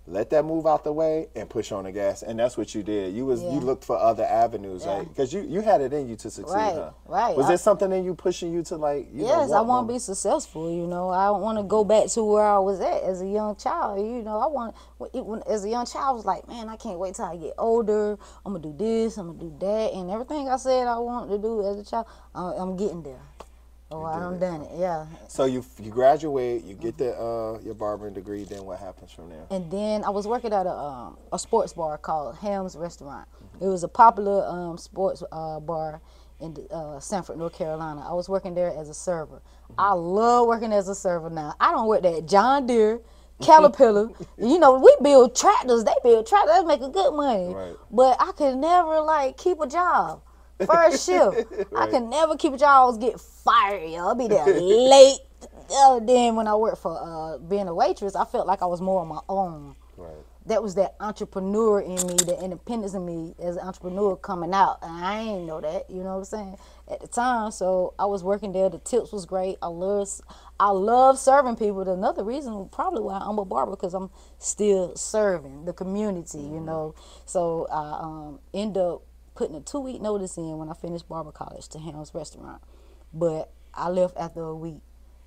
let that move out the way, and push on the gas. And that's what you did. You looked for other avenues, Yeah. right? Because you had it in you to succeed, Right, huh? right. Was there something in you pushing you to like? You Yes, know, I want to be successful. You know, I don't want to go back to where I was at as a young child. You know, as a young child, I was like, man, I can't wait till I get older. I'm gonna do this. I'm gonna do that, and everything I said I wanted to do as a child, I'm getting there. Oh, I done done it. Yeah. So you graduate, you get your barbering degree. Then what happens from there? And then I was working at a sports bar called Ham's Restaurant. It was a popular sports bar in Sanford, North Carolina. I was working there as a server. I love working as a server now. I don't work that John Deere, Caterpillar. You know, we build tractors. They build tractors. They make good money. Right. But I could never keep a job. First shift. I Right. could never keep a job. I always get fired. I'll be there late. Then when I worked for being a waitress, I felt like I was more on my own. Right. that was that entrepreneur in me, the independence in me as an entrepreneur coming out. And I ain't know that, you know what I'm saying, at the time. So I was working there. The tips was great. I love serving people. Another reason probably why I'm a barber, because I'm still serving the community, you know. So I end up putting a 2-week notice in when I finished barber college to Ham's Restaurant. But I left after a week.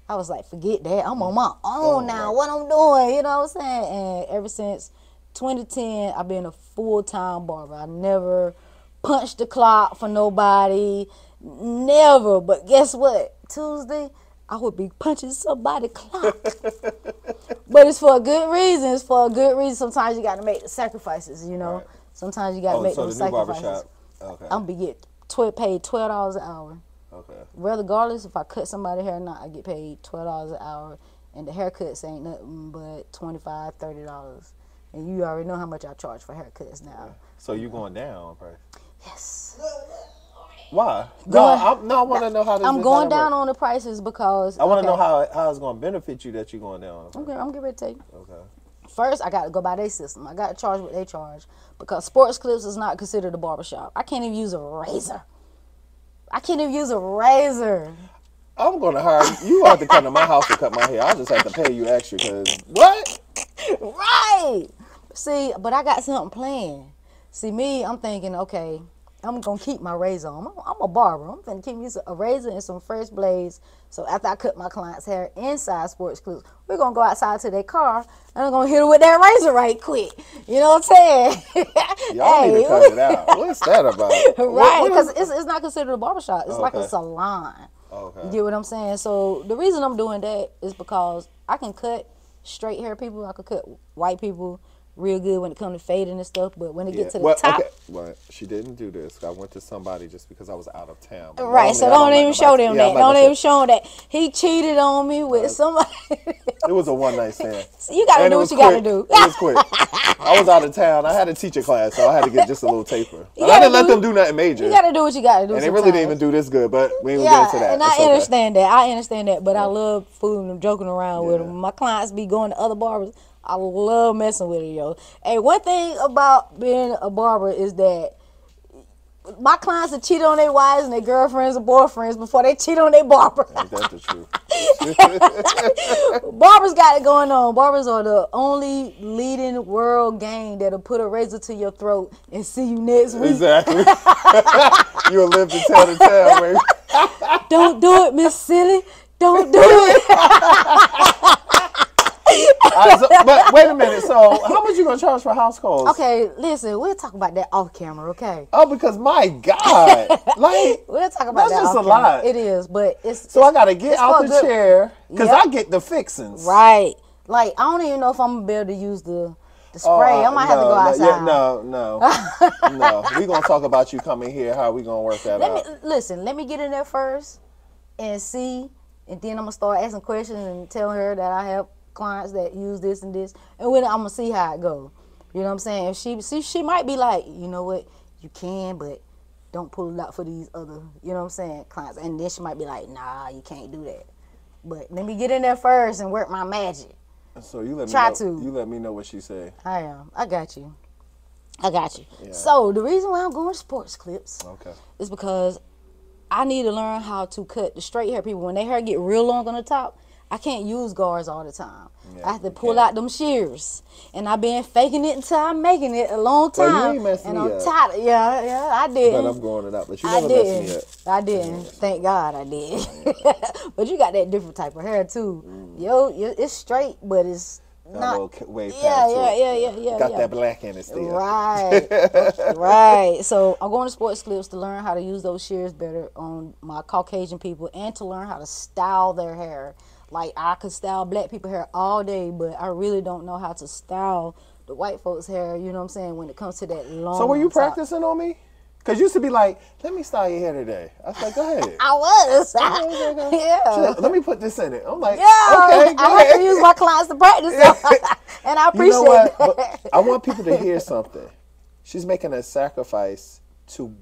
I was like, forget that. I'm on my own now. What I'm doing, you know what I'm saying? And ever since 2010, I've been a full-time barber. I never punched the clock for nobody. Never. But guess what? Tuesday, I would be punching somebody's clock. But it's for a good reason. It's for a good reason. Sometimes you got to make the sacrifices, you know. Right. Sometimes you got to make those sacrifices. Barbershop. Okay. I'm going to get paid $12 an hour. Okay. Regardless if I cut somebody's hair or not, I get paid $12 an hour. And the haircuts ain't nothing but $25, $30. And you already know how much I charge for haircuts now. Yeah. So you going down on price? Yes. Why? I want to know how this I'm going down on the prices because I want to know how it's going to benefit you that you're going down. Okay, I'm getting ready to tell you. Okay. First, I got to go by their system. I got to charge what they charge because Sports Clips is not considered a barbershop. I can't even use a razor. I'm going to hire you. You have to come to my house to cut my hair. I'll just have to pay you extra because what? Right. See, but I got something planned. See, me, I'm thinking, okay, I'm going to keep my razor on. I'm a barber. I'm going to keep me a razor and some fresh blades. So after I cut my client's hair inside Sports Clips, we're going to go outside to their car, and I'm going to hit her with that razor right quick. You know what I'm saying? Y'all need to cut it out. What's that about? Right, because it's not considered a barbershop. It's like a salon. Okay. You get what I'm saying? So the reason I'm doing that is because I can cut straight hair people. I can cut white people real good when it comes to fading and stuff, but when it gets to the top. Okay. Well, she didn't do this. I went to somebody just because I was out of town. But right, so don't even show them that. Don't even show them that. He cheated on me with somebody. It was a one-night stand. So you got to do what you got to do. It was quick. I was out of town. I had a teacher class, so I had to get just a little taper. But I didn't let them do nothing major. You got to do what you got to do. And they really didn't even do this good, but we ain't gonna get into that. And I understand that. I understand that, but I love fooling them, joking around with them. My clients be going to other barbers. I love messing with it, yo. Hey, one thing about being a barber is that my clients will cheat on their wives and their girlfriends or boyfriends before they cheat on their barber. Ain't that the truth? Barbers got it going on. Barbers are the only leading world gang that'll put a razor to your throat and see you next week. Exactly. You'll live to tell the tale, baby. Don't do it, Miss Silly. Don't do it. But wait a minute. So, how much you gonna charge for house calls? Okay, listen, we'll talk about that off camera, okay? Oh, because my God, like we'll talk about that. That's just off a lot. It is, but it's so I gotta get out the chair because I get the fixings. Right. Like I don't even know if I'm gonna be able to use the spray. I might have to go outside. No. We gonna talk about you coming here. How we gonna work that out? Listen, let me get in there first and see, and then I'm gonna start asking questions and tell her that I have clients that use this and this, and then I'm gonna see how it go. You know what I'm saying? If she might be like, you know what, you can, but don't pull it out for these other, you know what I'm saying, clients. And then she might be like, nah, you can't do that. But let me get in there first and work my magic. So you let me know what she say. I am. I got you. Yeah. So the reason why I'm going to Sports Clips is because I need to learn how to cut the straight hair people. When their hair get real long on the top, I can't use guards all the time. Yeah, I have to pull out them shears. And I've been faking it until I'm making it a long time. Well, you ain't messing me up. Tired. Yeah, I did. But I'm growing it up. But you never messed me up. I didn't. Thank God I did. But you got that different type of hair too. It's straight, but it's not. Yeah. Got that black in it still. Right. Right. So I'm going to Sports Clips to learn how to use those shears better on my Caucasian people and to learn how to style their hair. Like, I could style black people hair all day, but I really don't know how to style the white folks' hair, you know what I'm saying, when it comes to that long So were you practicing on me? Because you used to be like, let me style your hair today. I was like, go ahead. I was. Yeah. Let me put this in it. I'm like, okay, go ahead. I have to use my clients to practice. And I appreciate that. But I want people to hear something. She's making a sacrifice to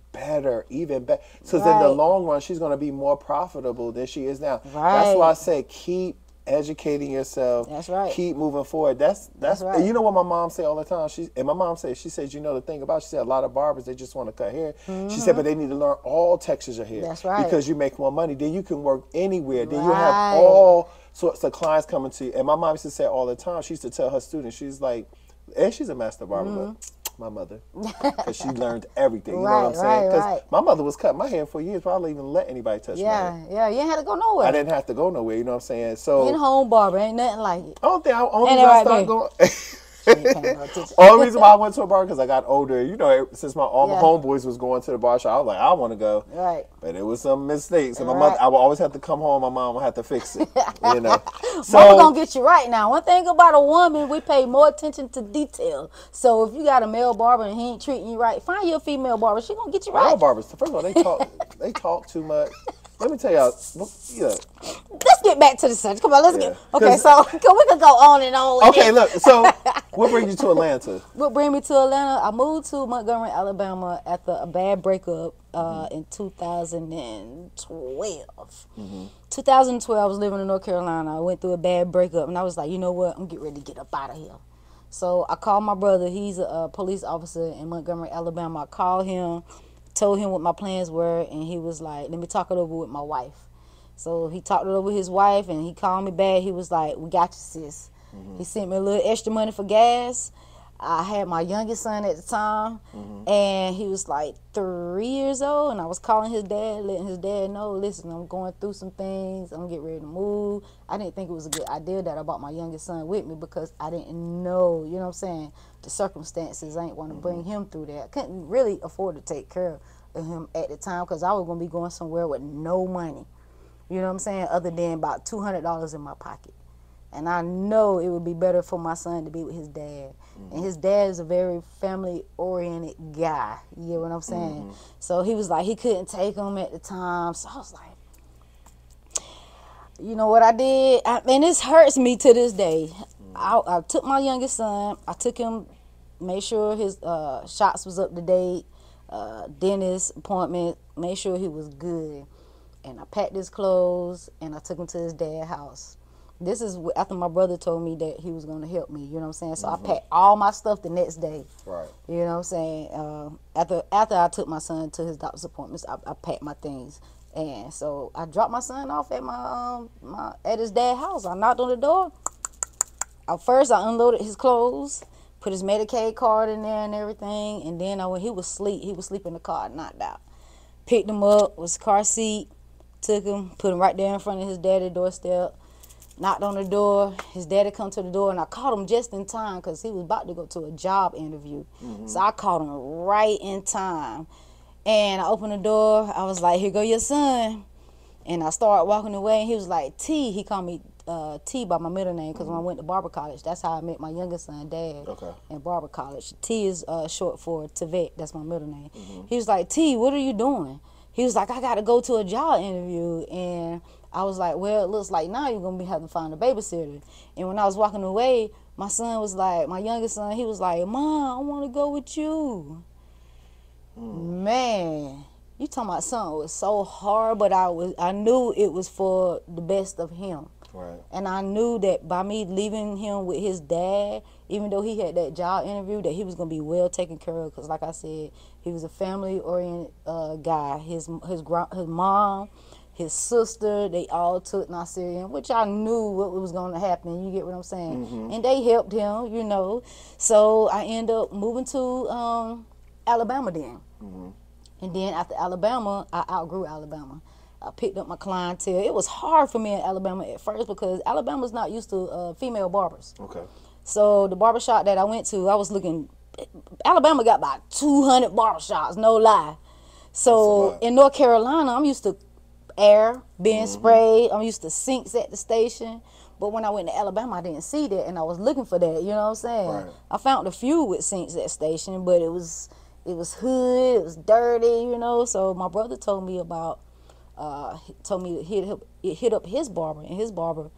even better. Because in the long run, she's going to be more profitable than she is now. Right. That's why I say keep educating yourself. That's right. Keep moving forward. That's right. You know what my mom say all the time. My mom says, she says, you know the thing about, she said a lot of barbers, they just want to cut hair. She said, but they need to learn all textures of hair. That's right. Because you make more money. Then you can work anywhere. Then you have Right. all sorts of clients coming to you. And my mom used to say all the time. She used to tell her students, she's like, and she's a master barber, but my mother, because she learned everything. You know what I'm saying? Because my mother was cutting my hair for years, but I don't even let anybody touch my hair. Yeah, you ain't had to go nowhere. I didn't have to go nowhere. You know what I'm saying? So in-home barber ain't nothing like it. only Ain't reason it I right started there? going. She ain't paying no attention. Only reason why I went to a barber because I got older. You know, since all my Yeah. homeboys was going to the bar shop, I was like, I want to go. Right. But it was some mistakes, and my Right. mother, I would always have to come home. My mom would have to fix it. You know. Mama gonna get you right now. One thing about a woman, we pay more attention to detail. So if you got a male barber and he ain't treating you right, find your female barber. She gonna get you All right. barbers, first of all, they talk too much. Let me tell y'all, yeah. Let's get back to the subject. Come on, let's Yeah. get. Okay, so we could go on and on. With Okay, this. look. So, what brings you to Atlanta? What bring me to Atlanta? I moved to Montgomery, Alabama after a bad breakup in 2012. 2012, I was living in North Carolina. I went through a bad breakup, and I was like, you know what? I'm getting ready to get up out of here. So I called my brother. He's a police officer in Montgomery, Alabama. I called him, told him what my plans were, and he was like, let me talk it over with my wife. So he talked it over with his wife, and he called me back. He was like, we got you, sis. He sent me a little extra money for gas. I had my youngest son at the time, and he was like 3 years old, and I was calling his dad, letting his dad know, listen, I'm going through some things. I'm getting ready to move. I didn't think it was a good idea that I brought my youngest son with me because I didn't know, you know what I'm saying, the circumstances. I ain't want to bring him through that. I couldn't really afford to take care of him at the time because I was going to be going somewhere with no money, you know what I'm saying, other than about $200 in my pocket. And I know it would be better for my son to be with his dad. And his dad is a very family-oriented guy. You get what I'm saying? So he was like, he couldn't take him at the time. So I was like, you know what I did? And this hurts me to this day. I took my youngest son. I took him, made sure his shots was up to date, dentist appointment, made sure he was good. And I packed his clothes, and I took him to his dad's house. This is after my brother told me that he was going to help me, you know what I'm saying? So I packed all my stuff the next day. Right. You know what I'm saying? After I took my son to his doctor's appointments, I packed my things. And so I dropped my son off at at his dad's house. I knocked on the door. First, I unloaded his clothes, put his Medicaid card in there and everything. And then when he was asleep in the car, knocked out. Picked him up, was car seat, took him, put him right there in front of his daddy's doorstep. Knocked on the door. His daddy come to the door, and I caught him just in time because he was about to go to a job interview. So I caught him right in time. And I opened the door. I was like, here go your son. And I started walking away, and he was like, T. He called me T by my middle name because when I went to Barber College, that's how I met my youngest son, Dad, in Barber College. T is short for Tavette. That's my middle name. He was like, T, what are you doing? He was like, I got to go to a job interview. And I was like, well, it looks like now you're going to have to find a babysitter. And when I was walking away, my son was like, my youngest son, he was like, Mom, I want to go with you. Man, you talking about something was so hard, but I knew it was for the best of him. Right. And I knew that by me leaving him with his dad, even though he had that job interview, that he was going to be well taken care of. Because like I said, he was a family-oriented guy. His mom, his sister, they all took Nasirian, which I knew what was going to happen. You get what I'm saying? And they helped him, you know. So I ended up moving to Alabama then. And then after Alabama, I outgrew Alabama. I picked up my clientele. It was hard for me in Alabama at first because Alabama's not used to female barbers. Okay. So the barbershop that I went to, I was looking, Alabama got about 200 barbershops, no lie. So in North Carolina, I'm used to air being sprayed. I'm used to sinks at the station. But when I went to Alabama, I didn't see that, and I was looking for that, you know what I'm saying? Right. I found a few with sinks at the station, but it was hood, it was dirty, you know. So my brother told me about, told me to hit up his barber, and his barber,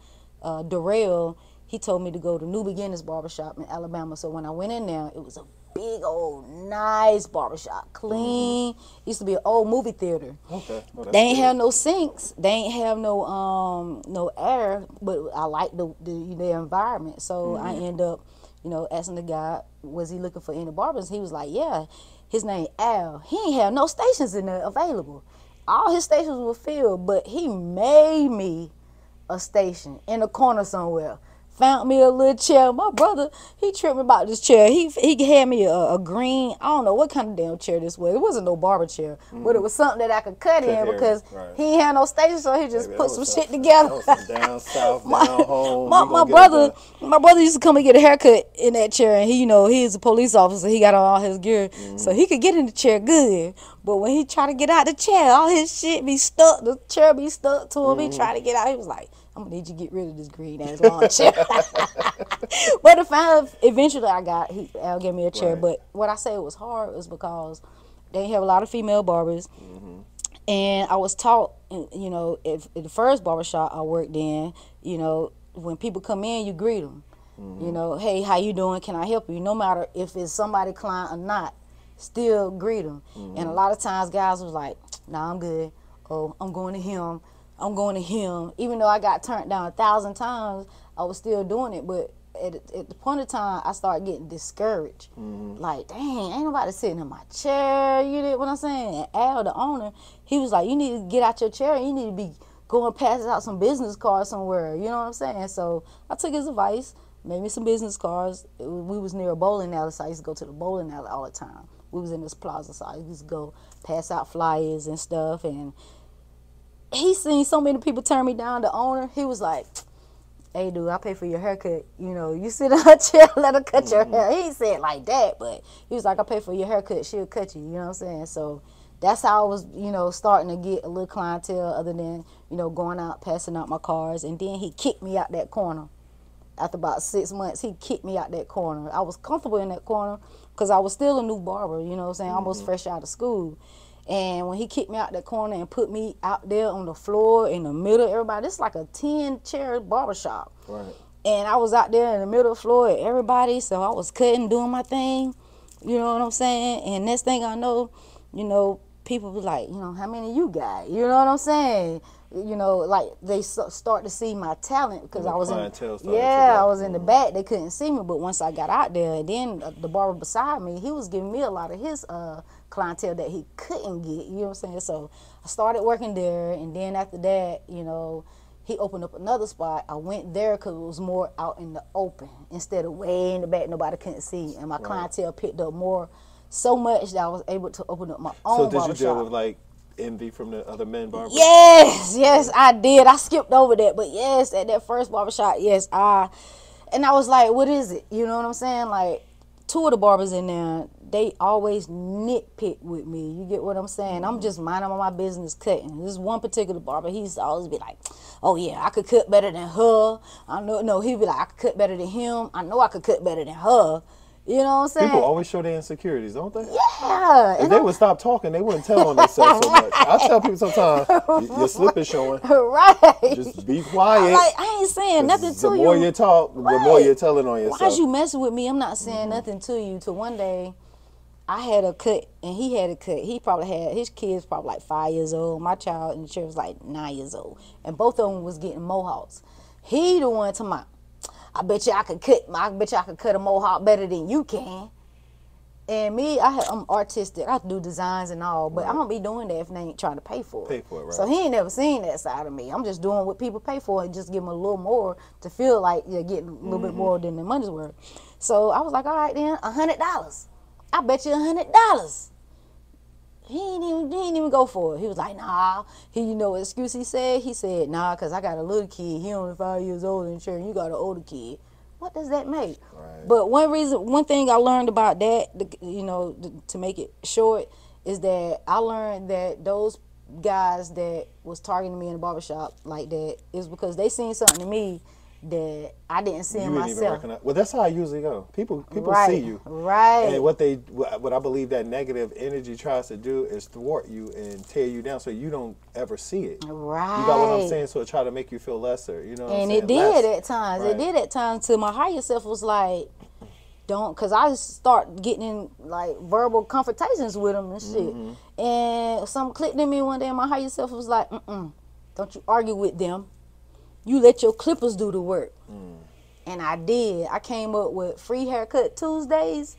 Darrell, he told me to go to New Beginners Barbershop in Alabama. So when I went in there, it was a big old nice barbershop, clean. Used to be an old movie theater. Okay. Oh, they ain't have no sinks. They ain't have no air. But I like the environment. So I end up, asking the guy, was he looking for any barbers? He was like, yeah. His name Al. He ain't have no stations in there available. All his stations were filled, but he made me a station in a corner somewhere. Found me a little chair. My brother, he tripped me about this chair. He had me a green, I don't know what kind of damn chair this was. It wasn't no barber chair, but it was something that I could cut in because he ain't had no station, so he just put some shit together. That was some down south, down home. My brother used to come and get a haircut in that chair, and he's a police officer. He got on all his gear, so he could get in the chair good. But when he tried to get out the chair, all his shit be stuck. The chair be stuck to him. He tried to get out. He was like, I'm gonna need you to get rid of this green ass lawn chair. But eventually Al gave me a chair. Right. But what I say it was hard was because they have a lot of female barbers. And I was taught, if the first barbershop I worked in, when people come in, you greet them. Hey, how you doing? Can I help you? No matter if it's somebody client or not, still greet them. And a lot of times guys was like, nah, I'm good. Oh, I'm going to him. I'm going to him. Even though I got turned down 1,000 times, I was still doing it. But at the point of time, I started getting discouraged. Like, dang, ain't nobody sitting in my chair. You know what I'm saying? And Al, the owner, he was like, you need to get out your chair. You need to be going passing out some business cards somewhere. You know what I'm saying? So I took his advice, made me some business cards. We was near a bowling alley, so I used to go to the bowling alley all the time. We was in this plaza, so I used to go pass out flyers and stuff. And he seen so many people turn me down. The owner, he was like, hey, dude, I pay for your haircut. You sit on her chair, let her cut your hair. He ain't said it like that, but he was like, I pay for your haircut. She'll cut you. You know what I'm saying? So that's how I was, starting to get a little clientele other than, going out, passing out my cards. And then he kicked me out that corner. After about 6 months, he kicked me out that corner. I was comfortable in that corner because I was still a new barber, you know what I'm saying, almost fresh out of school. And when he kicked me out that corner and put me out there on the floor in the middle of everybody, it's like a 10-chair barbershop. Right. And I was out there in the middle of the floor of everybody, so I was cutting, doing my thing, you know what I'm saying? And next thing I know, people was like, how many you got? You know what I'm saying? Like they start to see my talent because I was I was in the back. They couldn't see me, but once I got out there, and then the barber beside me, he was giving me a lot of his clientele that he couldn't get. You know what I'm saying? So I started working there, and then after that, he opened up another spot. I went there because it was more out in the open instead of way in the back. Nobody couldn't see, and my clientele picked up more. So much that I was able to open up my own barbershop. So did you deal with like envy from the other men barbers? Yes, I did. I skipped over that, but yes, at that first barbershop, yes, I was like, what is it? You know what I'm saying? Like 2 of the barbers in there, they always nitpick with me. You get what I'm saying? I'm just minding my business cutting. This one particular barber, he used to always be like, oh yeah, I could cut better than her. He'd be like, I could cut better than him. I know I could cut better than her. You know what I'm saying? People always show their insecurities, don't they? Yeah. If they would stop talking, they wouldn't tell on themselves so much. I tell people sometimes, your slip is showing. Right. Just be quiet. I ain't saying nothing to you. The more you talk, the more you're telling on yourself. Why's you messing with me? I'm not saying nothing to you. Till one day, I had a cut, and he had a cut. He probably had, his kid's probably like 5 years old. My child in the church was like 9 years old. And both of them was getting mohawks. He the one to my, I bet you I could cut a mohawk better than you can. And me, I'm artistic. I do designs and all, but I don't be doing that if they ain't trying to pay for it. Pay for it, right. So he ain't never seen that side of me. I'm just doing what people pay for and just give them a little more to feel like you're getting a little bit more than the money's worth. So I was like, all right then, $100. I bet you $100. He didn't even go for it. He was like, nah. You know what excuse he said? He said, nah, because I got a little kid. He only 5 years old and sure, you got an older kid. What does that make? Right. But one thing I learned about that, to make it short, is that I learned that those guys that was targeting me in the barbershop like that is because they seen something in me that I didn't see in myself. Well, that's how I usually go. People see you. Right. And what I believe that negative energy tries to do is thwart you and tear you down so you don't ever see it. Right. You got what I'm saying? So it try to make you feel lesser. You know what I'm saying? And it did at times. Right. It did at times till my higher self was like, don't, because I start getting in like verbal confrontations with them and shit. And something clicked in me one day, and my higher self was like, don't you argue with them. You let your clippers do the work. And I did. I came up with free haircut Tuesdays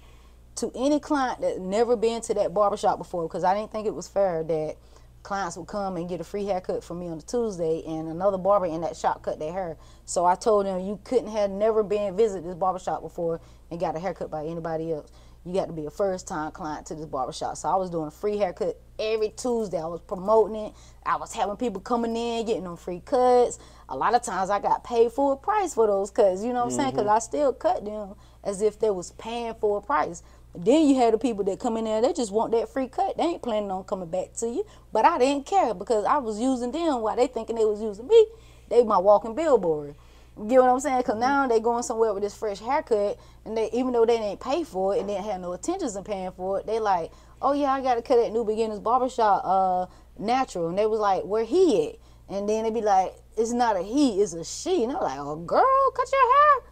to any client that never been to that barbershop before, because I didn't think it was fair that clients would come and get a free haircut from me on a Tuesday and another barber in that shop cut their hair. So I told them, you couldn't have never been visit this barbershop before and got a haircut by anybody else. You got to be a first-time client to this barbershop. So I was doing a free haircut every Tuesday. I was promoting it. I was having people coming in, getting them free cuts. A lot of times I got paid full price for those cuts, you know what I'm saying? Because I still cut them as if they was paying full price. Then you had the people that come in there, they just want that free cut. They ain't planning on coming back to you. But I didn't care, because I was using them while they thinking they was using me. They my walking billboard. You get what I'm saying? Because now they going somewhere with this fresh haircut, and they, even though they didn't pay for it and didn't have no intentions of paying for it, they like, oh yeah, I got to cut at New Beginners Barbershop natural. And they was like, where he at? And then they be like, it's not a he, it's a she. And I'm like, oh girl, cut your hair.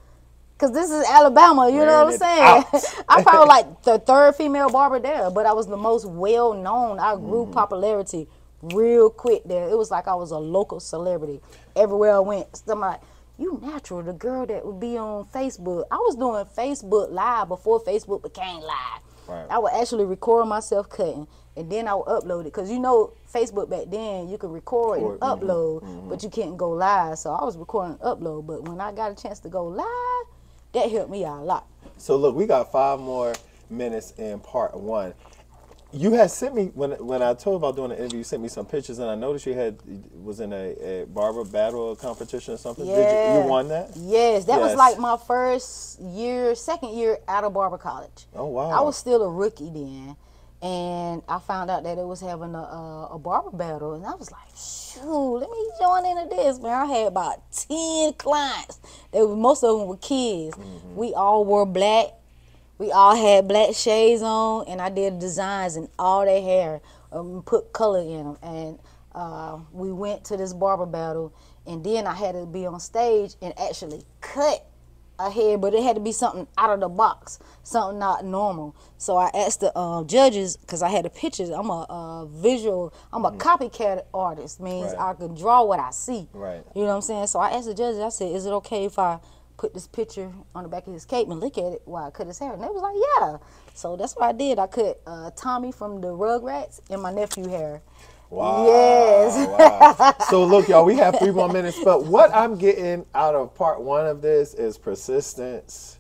Because this is Alabama, you know what I'm saying? I probably like the third female barber there, but I was the most well-known. I grew popularity real quick there. It was like I was a local celebrity. Everywhere I went, somebody, you natural, the girl that would be on Facebook. I was doing Facebook Live before Facebook became live. Right. I would actually record myself cutting, and then I would upload it. Because you know, Facebook back then, you could record and upload, but you can't go live. So I was recording and upload. But when I got a chance to go live, that helped me out a lot. So look, we got 5 more minutes in part 1. You had sent me, when I told about doing the interview, you sent me some pictures, and I noticed you was in a barber battle competition or something. Yeah. Did you won that? Yes, that was like my second year out of barber college. Oh wow! I was still a rookie then, and I found out that it was having a barber battle, and I was like, shoot, let me join into this, man. I had about 10 clients. Most of them were kids. We all wore black. We all had black shades on, and I did designs in all their hair, put color in them. And we went to this barber battle, and then I had to be on stage and actually cut a head, but it had to be something out of the box, something not normal. So I asked the judges, because I had the pictures. I'm a visual, I'm a copycat artist, means I can draw what I see. Right. You know what I'm saying? So I asked the judges, I said, is it okay if I put this picture on the back of his cape and look at it while I cut his hair? And they was like, yeah. So that's what I did. I cut Tommy from the Rugrats and my nephew hair. Wow. Yes. Wow. So look, y'all, we have 3 more minutes, but what I'm getting out of part 1 of this is persistence.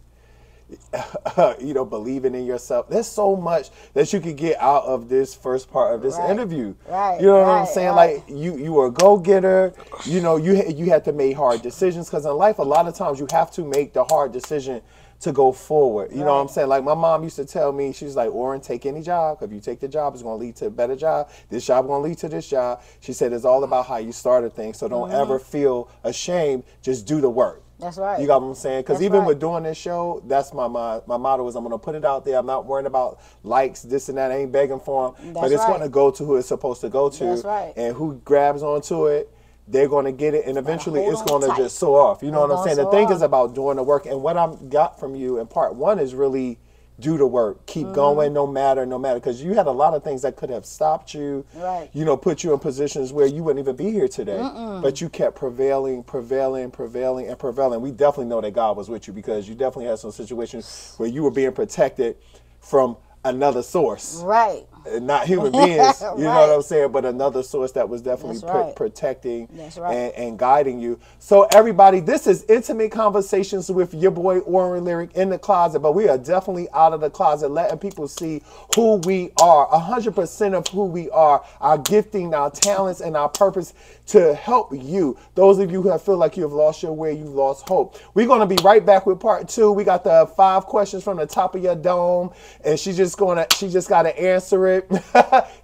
You know, believing in yourself. There's so much that you could get out of this first part of this interview. Right. You know what I'm saying? Like you were a go-getter. You know, you had to make hard decisions, because in life a lot of times you have to make the hard decision to go forward. You know what I'm saying? Like my mom used to tell me, she's like, Oren, take any job. If you take the job, it's going to lead to a better job. This job going to lead to this job. She said it's all about how you started things. So don't ever feel ashamed. Just do the work. That's right. You got what I'm saying? Because even with doing this show, that's my motto is I'm going to put it out there. I'm not worrying about likes, this and that. I ain't begging for them. But it's going to go to who it's supposed to go to. That's right. And who grabs onto it, they're going to get it. And eventually it's going to just soar off. You know what I'm saying? The thing is about doing the work. And what I got from you in part 1 is really do the work. Keep going no matter. Because you had a lot of things that could have stopped you, you know, put you in positions where you wouldn't even be here today. But you kept prevailing. We definitely know that God was with you, because you definitely had some situations where you were being protected from another source. Right. Not human beings, you know what I'm saying, but another source that was definitely protecting and guiding you. So everybody, this is Intimate Conversations with your boy OrenLyric in the closet, but we are definitely out of the closet, letting people see who we are, 100% of who we are, our gifting, our talents, and our purpose to help you. Those of you who feel like you have lost your way, you've lost hope. We're going to be right back with part 2. We got the 5 questions from the top of your dome, and she just got to answer it.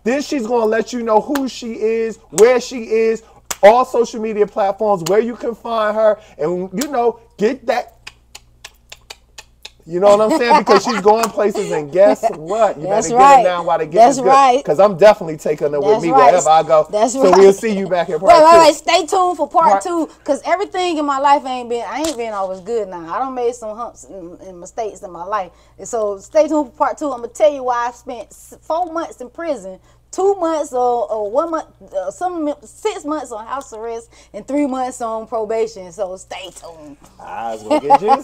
Then she's going to let you know who she is, where she is, all social media platforms, where you can find her, and, you know, get that You know what I'm saying? Because she's going places, and guess what? You That's better right. get it now while the getting That's good. right. Because I'm definitely taking her with That's me right. wherever I go. That's so right. we'll see you back in part Wait. 2. Stay tuned for part 2, because everything in my life I ain't been always good now. I done made some humps and mistakes in my life. And so stay tuned for part 2. I'm going to tell you why I spent 4 months in prison, 2 months or 1 month, 6 months on house arrest, and 3 months on probation. So stay tuned. I was going to get juicy.